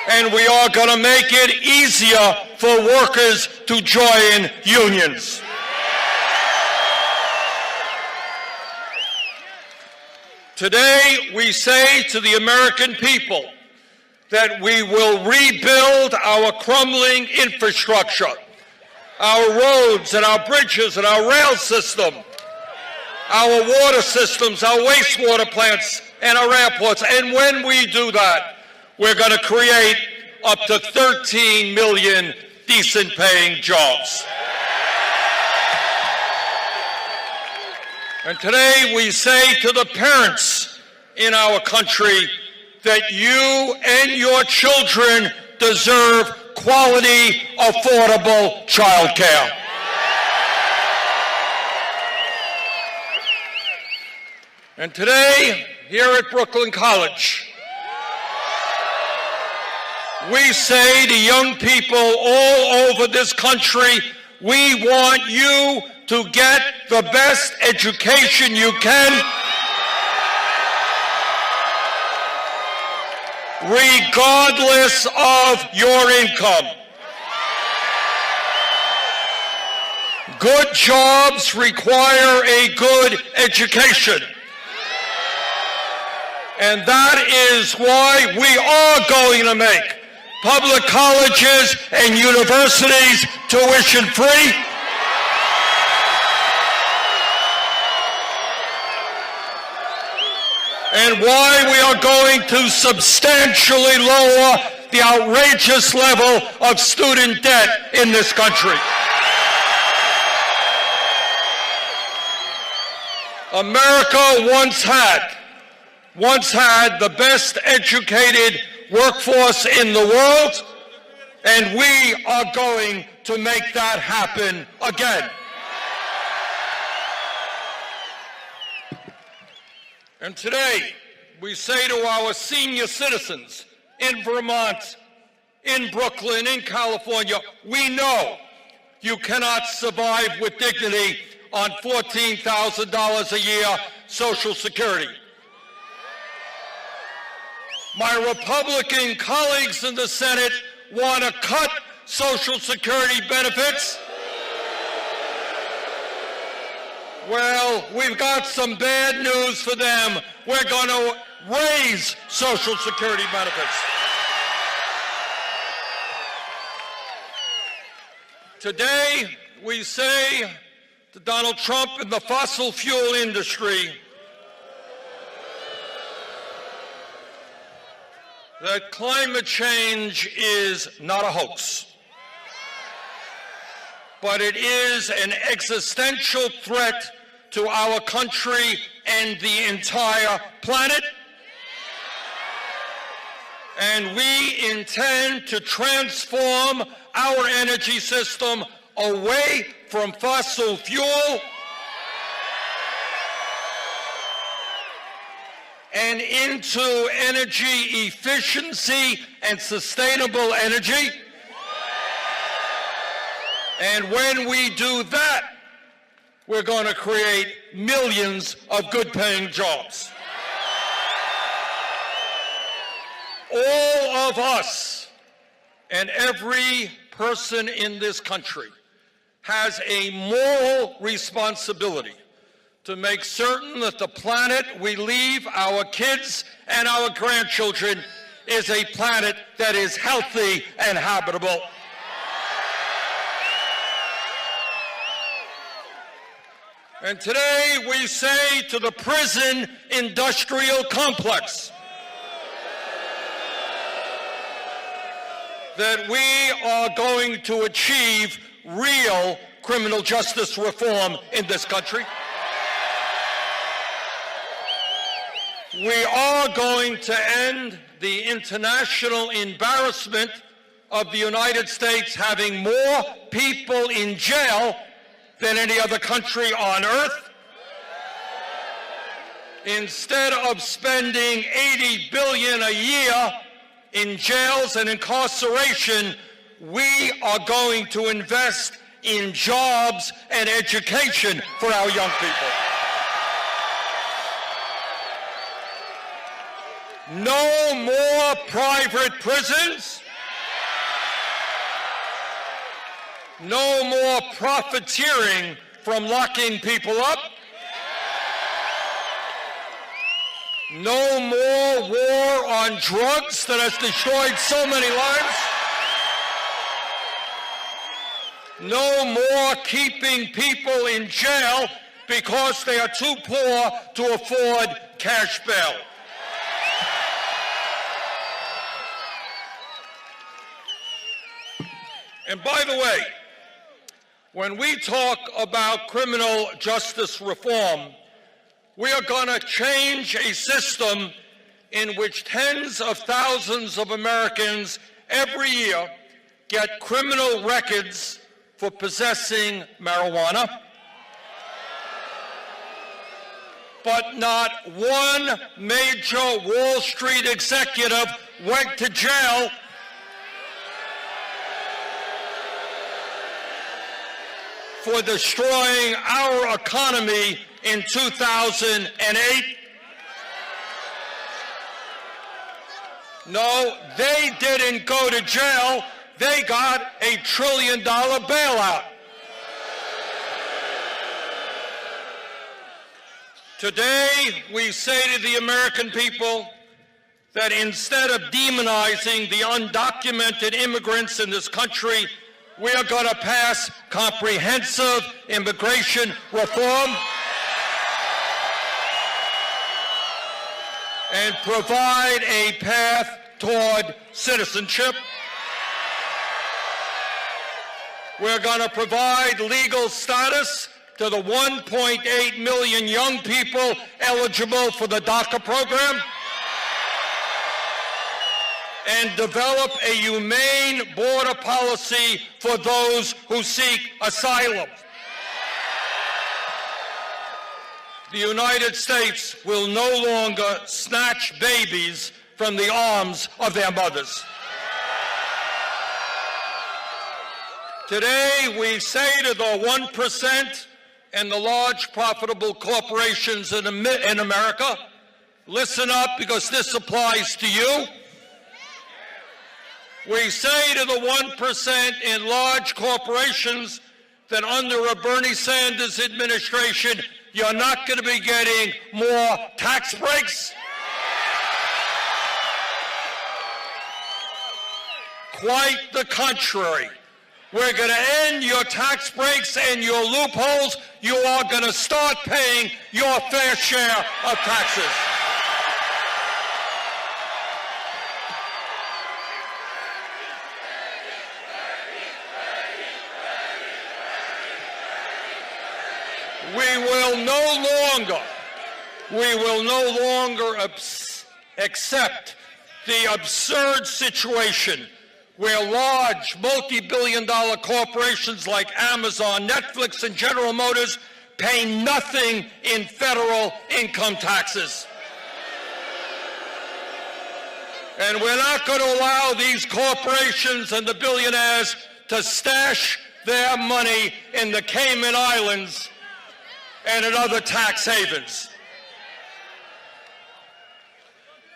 And we are going to make it easier for workers to join unions. Today, we say to the American people that we will rebuild our crumbling infrastructure, our roads and our bridges and our rail system, our water systems, our wastewater plants, and our airports. And when we do that, we're going to create up to 13 million decent-paying jobs. And today we say to the parents in our country that you and your children deserve quality, affordable child care. And today, here at Brooklyn College, we say to young people all over this country, We want you to get the best education you can, regardless of your income. Good jobs require a good education. And that is why we are going to make public colleges and universities tuition free. And why we are going to substantially lower the outrageous level of student debt in this country. America once had the best educated workforce in the world, and we are going to make that happen again. And today, we say to our senior citizens in Vermont, in Brooklyn, in California, we know you cannot survive with dignity on $14,000 a year Social Security. My Republican colleagues in the Senate want to cut Social Security benefits. Well, we've got some bad news for them. We're going to raise Social Security benefits. Today, we say to Donald Trump and the fossil fuel industry that climate change is not a hoax, but it is an existential threat to our country and the entire planet. And we intend to transform our energy system away from fossil fuel and into energy efficiency and sustainable energy. And when we do that, we're going to create millions of good-paying jobs. All of us and every person in this country has a moral responsibility to make certain that the planet we leave our kids and our grandchildren is a planet that is healthy and habitable. And today we say to the prison industrial complex that we are going to achieve real criminal justice reform in this country. We are going to end the international embarrassment of the United States having more people in jail than any other country on earth. Instead of spending $80 billion a year in jails and incarceration, we are going to invest in jobs and education for our young people. No more private prisons. No more profiteering from locking people up. No more war on drugs that has destroyed so many lives. No more keeping people in jail because they are too poor to afford cash bail. And by the way, when we talk about criminal justice reform, we are going to change a system in which tens of thousands of Americans every year get criminal records for possessing marijuana, but not one major Wall Street executive went to jail for destroying our economy in 2008? No, they didn't go to jail. They got a $1 trillion bailout. Today, we say to the American people that instead of demonizing the undocumented immigrants in this country, we are going to pass comprehensive immigration reform and provide a path toward citizenship. We're going to provide legal status to the 1.8 million young people eligible for the DACA program and develop a humane border policy for those who seek asylum. The United States will no longer snatch babies from the arms of their mothers. Today, we say to the 1% and the large profitable corporations in America, listen up because this applies to you. We say to the 1% in large corporations that under a Bernie Sanders administration, you're not going to be getting more tax breaks. Quite the contrary. We're going to end your tax breaks and your loopholes. You are going to start paying your fair share of taxes. We will no longer accept the absurd situation where large multi-billion-dollar corporations like Amazon, Netflix, and General Motors pay nothing in federal income taxes. And we're not going to allow these corporations and the billionaires to stash their money in the Cayman Islands and in other tax havens.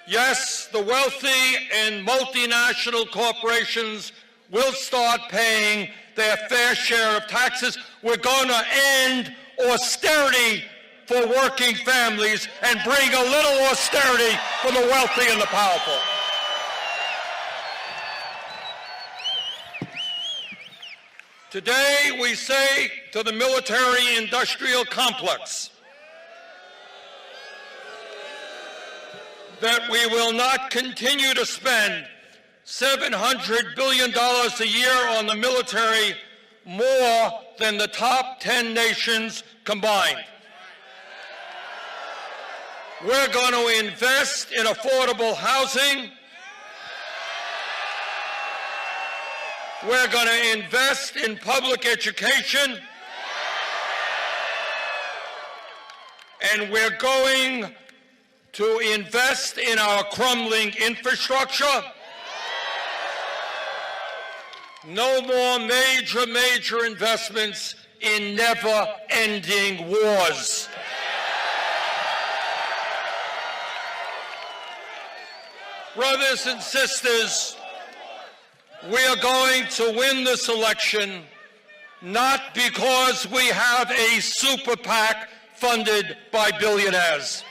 Yes, the wealthy and multinational corporations will start paying their fair share of taxes. We're going to end austerity for working families and bring a little austerity for the wealthy and the powerful. Today, we say to the military-industrial complex that we will not continue to spend $700 billion a year on the military, more than the top 10 nations combined. We're going to invest in affordable housing. We're going to invest in public education. And we're going to invest in our crumbling infrastructure. No more major investments in never-ending wars. Brothers and sisters, we are going to win this election not because we have a super PAC funded by billionaires.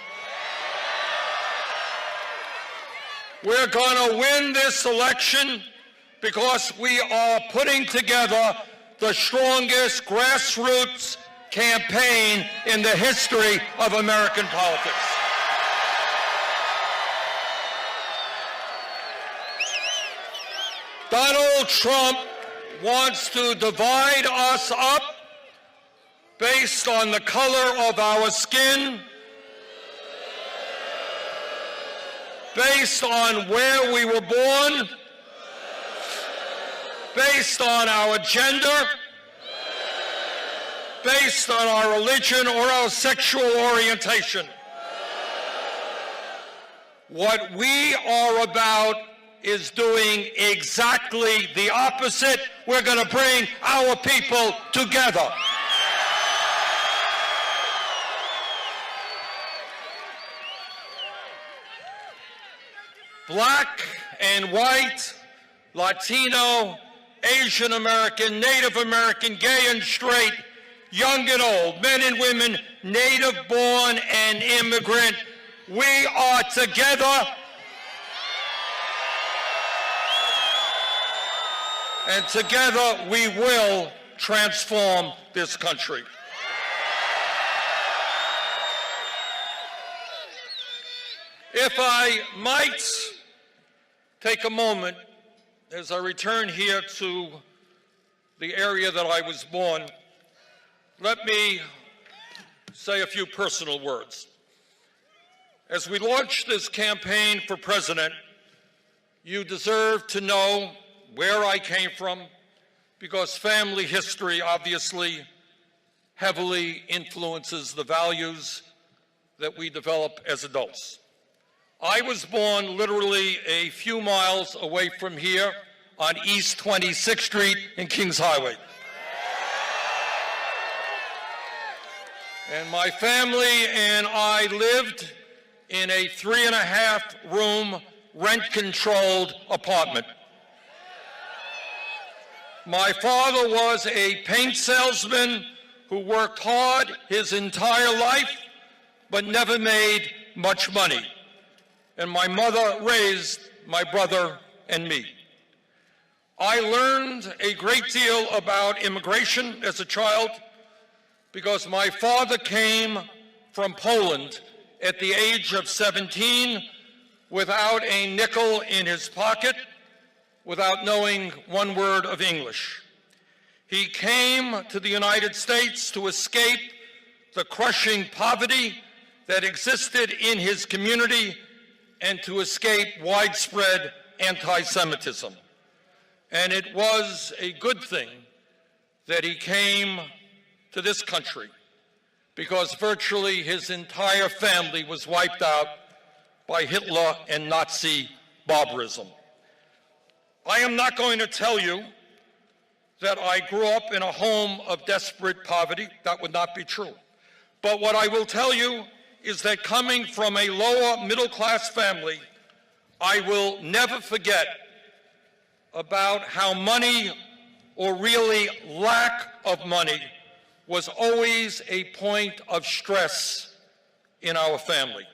We're going to win this election because we are putting together the strongest grassroots campaign in the history of American politics. Donald Trump wants to divide us up based on the color of our skin, based on where we were born, based on our gender, based on our religion or our sexual orientation. What we are about is doing exactly the opposite. We're going to bring our people together black and white, Latino, Asian American, Native American, gay and straight, young and old, men and women, native born and immigrant. We are together, and together we will transform this country. If I might take a moment as I return here to the area that I was born, let me say a few personal words. As we launch this campaign for president, you deserve to know where I came from, because family history obviously heavily influences the values that we develop as adults. I was born literally a few miles away from here on East 26th Street in Kings Highway. And my family and I lived in a 3.5-room rent-controlled apartment. My father was a paint salesman who worked hard his entire life, but never made much money. And my mother raised my brother and me. I learned a great deal about immigration as a child because my father came from Poland at the age of 17 without a nickel in his pocket, without knowing one word of English. He came to the United States to escape the crushing poverty that existed in his community and to escape widespread anti-Semitism. And it was a good thing that he came to this country, because virtually his entire family was wiped out by Hitler and Nazi barbarism. I am not going to tell you that I grew up in a home of desperate poverty. That would not be true. But what I will tell you is that coming from a lower middle-class family, I will never forget about how money, or really lack of money, was always a point of stress in our family.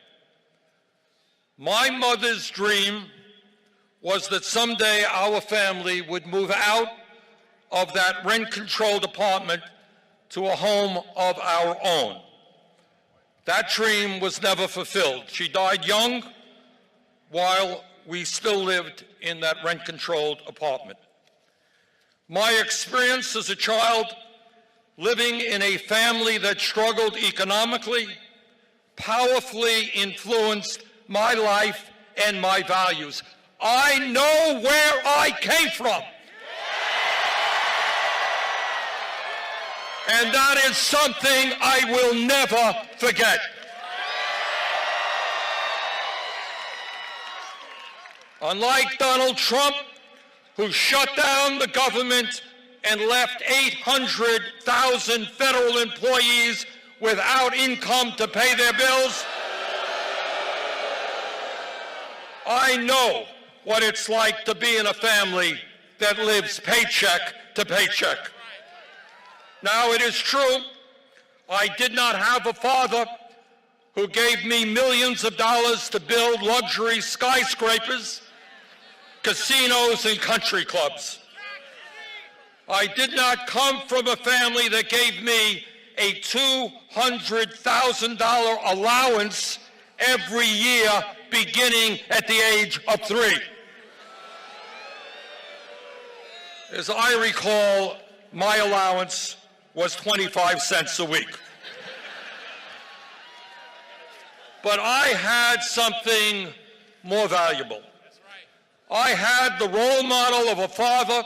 My mother's dream was that someday our family would move out of that rent-controlled apartment to a home of our own. That dream was never fulfilled. She died young while we still lived in that rent-controlled apartment. My experience as a child living in a family that struggled economically powerfully influenced my life and my values. I know where I came from. And that is something I will never forget. Unlike Donald Trump, who shut down the government and left 800,000 federal employees without income to pay their bills, I know what it's like to be in a family that lives paycheck to paycheck. Now, it is true, I did not have a father who gave me millions of dollars to build luxury skyscrapers, casinos, and country clubs. I did not come from a family that gave me a $200,000 allowance every year beginning at the age of 3. As I recall, my allowance was 25 cents a week. But I had something more valuable. I had the role model of a father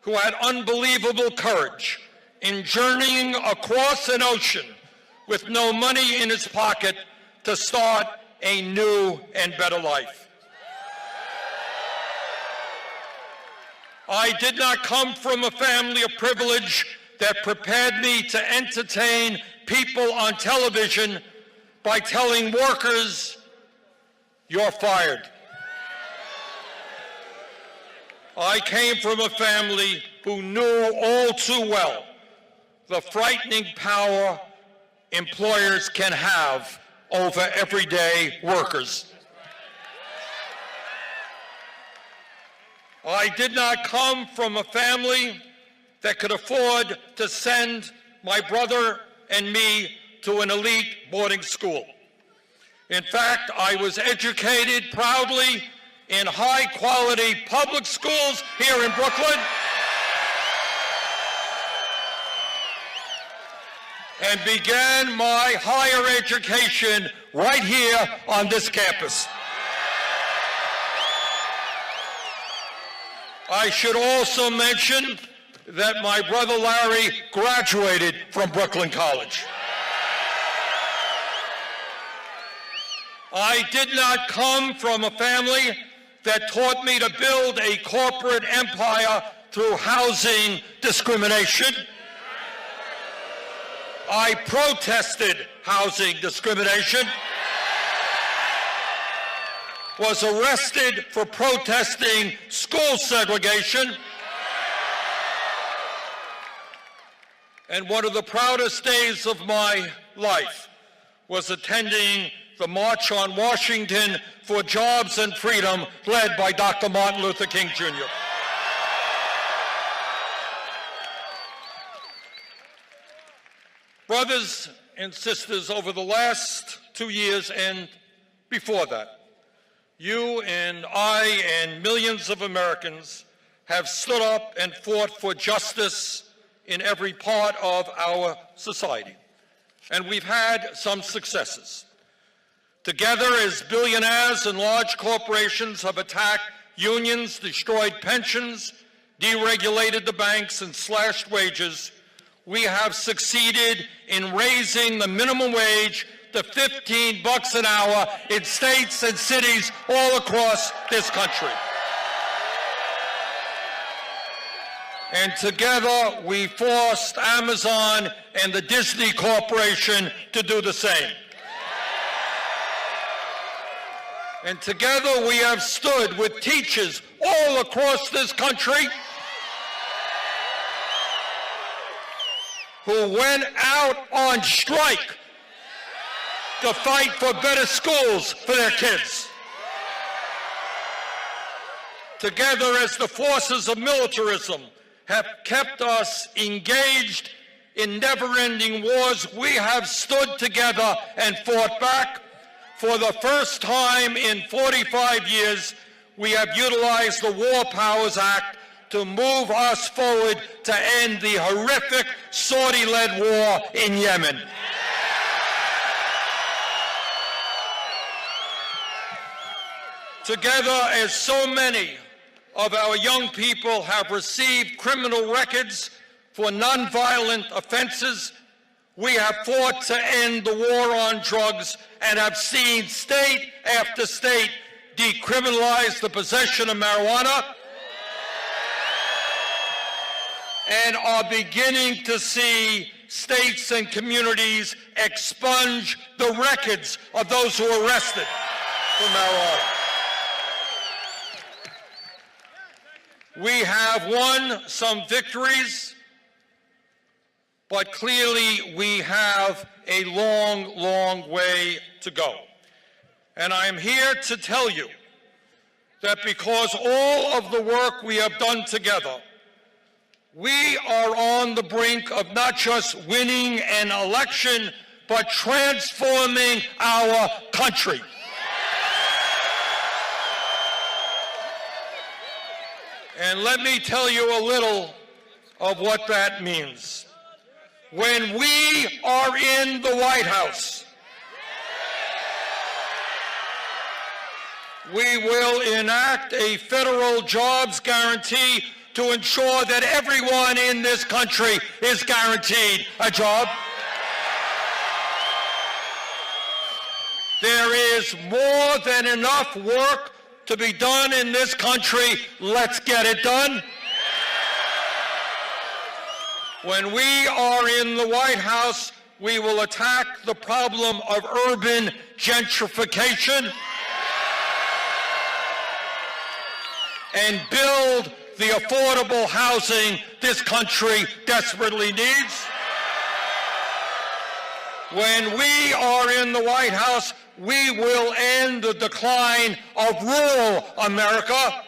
who had unbelievable courage in journeying across an ocean with no money in his pocket to start a new and better life. I did not come from a family of privilege that prepared me to entertain people on television by telling workers, "You're fired." I came from a family who knew all too well the frightening power employers can have over everyday workers. I did not come from a family that could afford to send my brother and me to an elite boarding school. In fact, I was educated proudly in high-quality public schools here in Brooklyn and began my higher education right here on this campus. I should also mention that my brother Larry graduated from Brooklyn College. I did not come from a family that taught me to build a corporate empire through housing discrimination. I protested housing discrimination, was arrested for protesting school segregation, and one of the proudest days of my life was attending the March on Washington for Jobs and Freedom led by Dr. Martin Luther King Jr. Brothers and sisters, over the last 2 years and before that, you and I and millions of Americans have stood up and fought for justice in every part of our society. And we've had some successes. Together, as billionaires and large corporations have attacked unions, destroyed pensions, deregulated the banks, and slashed wages, we have succeeded in raising the minimum wage to $15 an hour in states and cities all across this country. And together, we forced Amazon and the Disney Corporation to do the same. And together, we have stood with teachers all across this country who went out on strike to fight for better schools for their kids. Together, as the forces of militarism have kept us engaged in never-ending wars, we have stood together and fought back. For the first time in 45 years, we have utilized the War Powers Act to move us forward to end the horrific Saudi-led war in Yemen. Together, as so many of our young people have received criminal records for nonviolent offenses, we have fought to end the war on drugs and have seen state after state decriminalize the possession of marijuana and are beginning to see states and communities expunge the records of those who are arrested for marijuana. We have won some victories, but clearly we have a long, long way to go. And I'm here to tell you that because all of the work we have done together, we are on the brink of not just winning an election, but transforming our country. And let me tell you a little of what that means. When we are in the White House, we will enact a federal jobs guarantee to ensure that everyone in this country is guaranteed a job. There is more than enough work to be done in this country. Let's get it done. When we are in the White House, we will attack the problem of urban gentrification and build the affordable housing this country desperately needs. When we are in the White House, we will end the decline of rural America.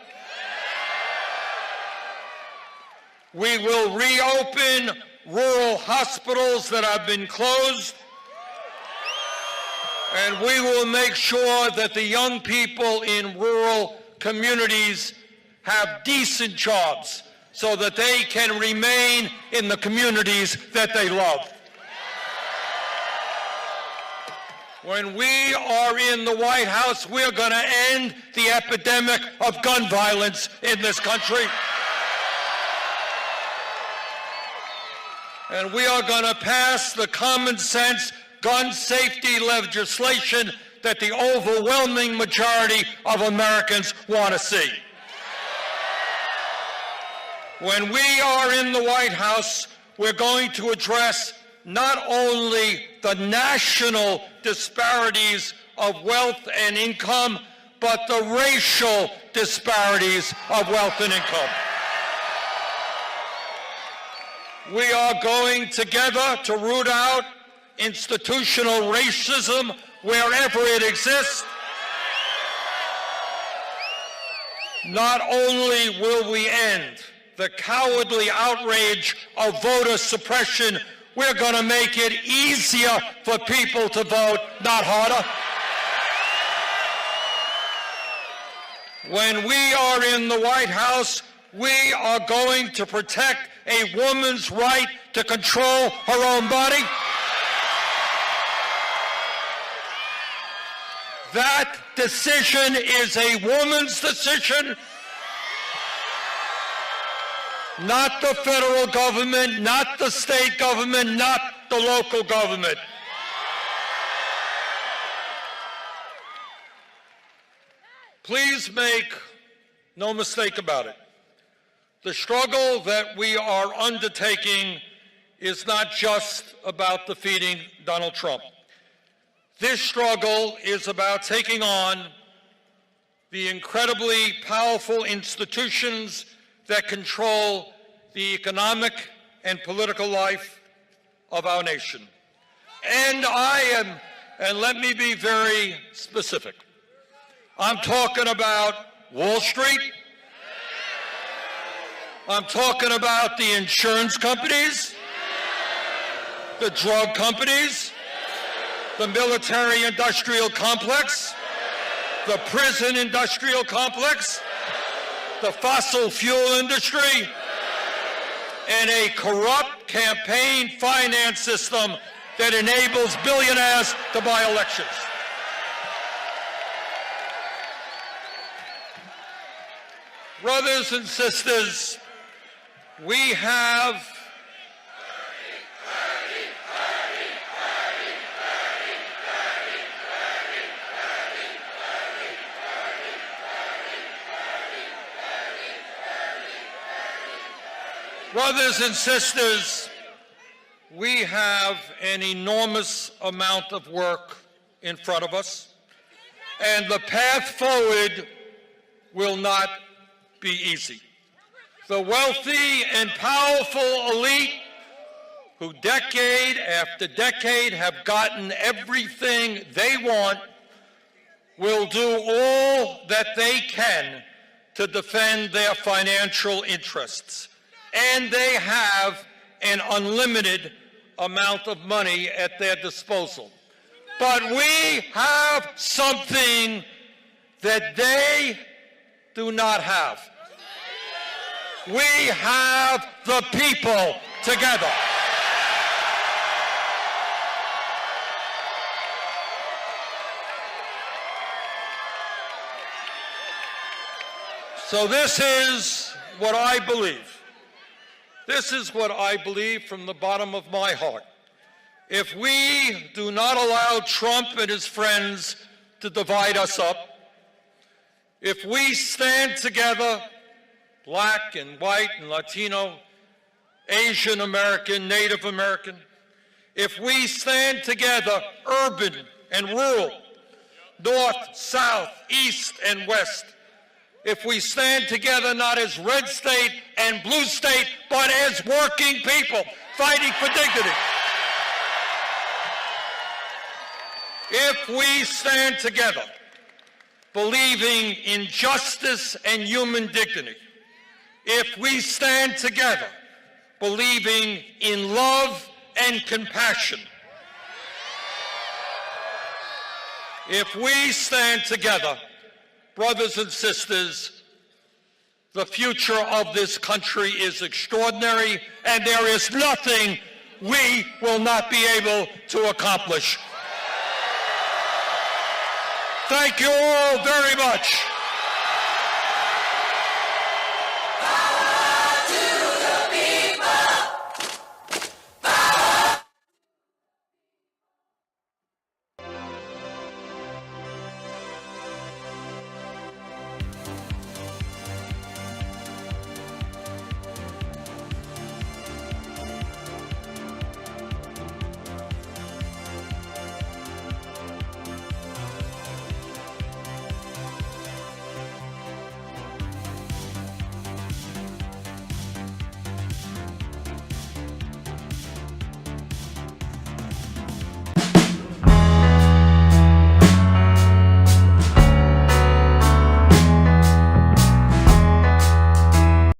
We will reopen rural hospitals that have been closed. And we will make sure that the young people in rural communities have decent jobs so that they can remain in the communities that they love. When we are in the White House, we're going to end the epidemic of gun violence in this country. And we are going to pass the common sense gun safety legislation that the overwhelming majority of Americans want to see. When we are in the White House, we're going to address not only the national disparities of wealth and income, but the racial disparities of wealth and income. We are going together to root out institutional racism wherever it exists. Not only will we end the cowardly outrage of voter suppression, we're going to make it easier for people to vote, not harder. When we are in the White House, we are going to protect a woman's right to control her own body. That decision is a woman's decision, not the federal government, not the state government, not the local government. Please make no mistake about it. The struggle that we are undertaking is not just about defeating Donald Trump. This struggle is about taking on the incredibly powerful institutions that control the economic and political life of our nation. And and let me be very specific, I'm talking about Wall Street. I'm talking about the insurance companies, the drug companies, the military-industrial complex, the prison-industrial complex, the fossil fuel industry, and a corrupt campaign finance system that enables billionaires to buy elections. Brothers and sisters, we have Brothers and sisters, we have an enormous amount of work in front of us, and the path forward will not be easy. The wealthy and powerful elite, who decade after decade have gotten everything they want, will do all that they can to defend their financial interests. And they have an unlimited amount of money at their disposal. But we have something that they do not have. We have the people together. So this is what I believe. This is what I believe from the bottom of my heart. If we do not allow Trump and his friends to divide us up, if we stand together, black and white and Latino, Asian American, Native American, if we stand together, urban and rural, north, south, east, and west, if we stand together not as red state and blue state, but as working people fighting for dignity. If we stand together believing in justice and human dignity, if we stand together believing in love and compassion, if we stand together, brothers and sisters, the future of this country is extraordinary, and there is nothing we will not be able to accomplish. Thank you all very much.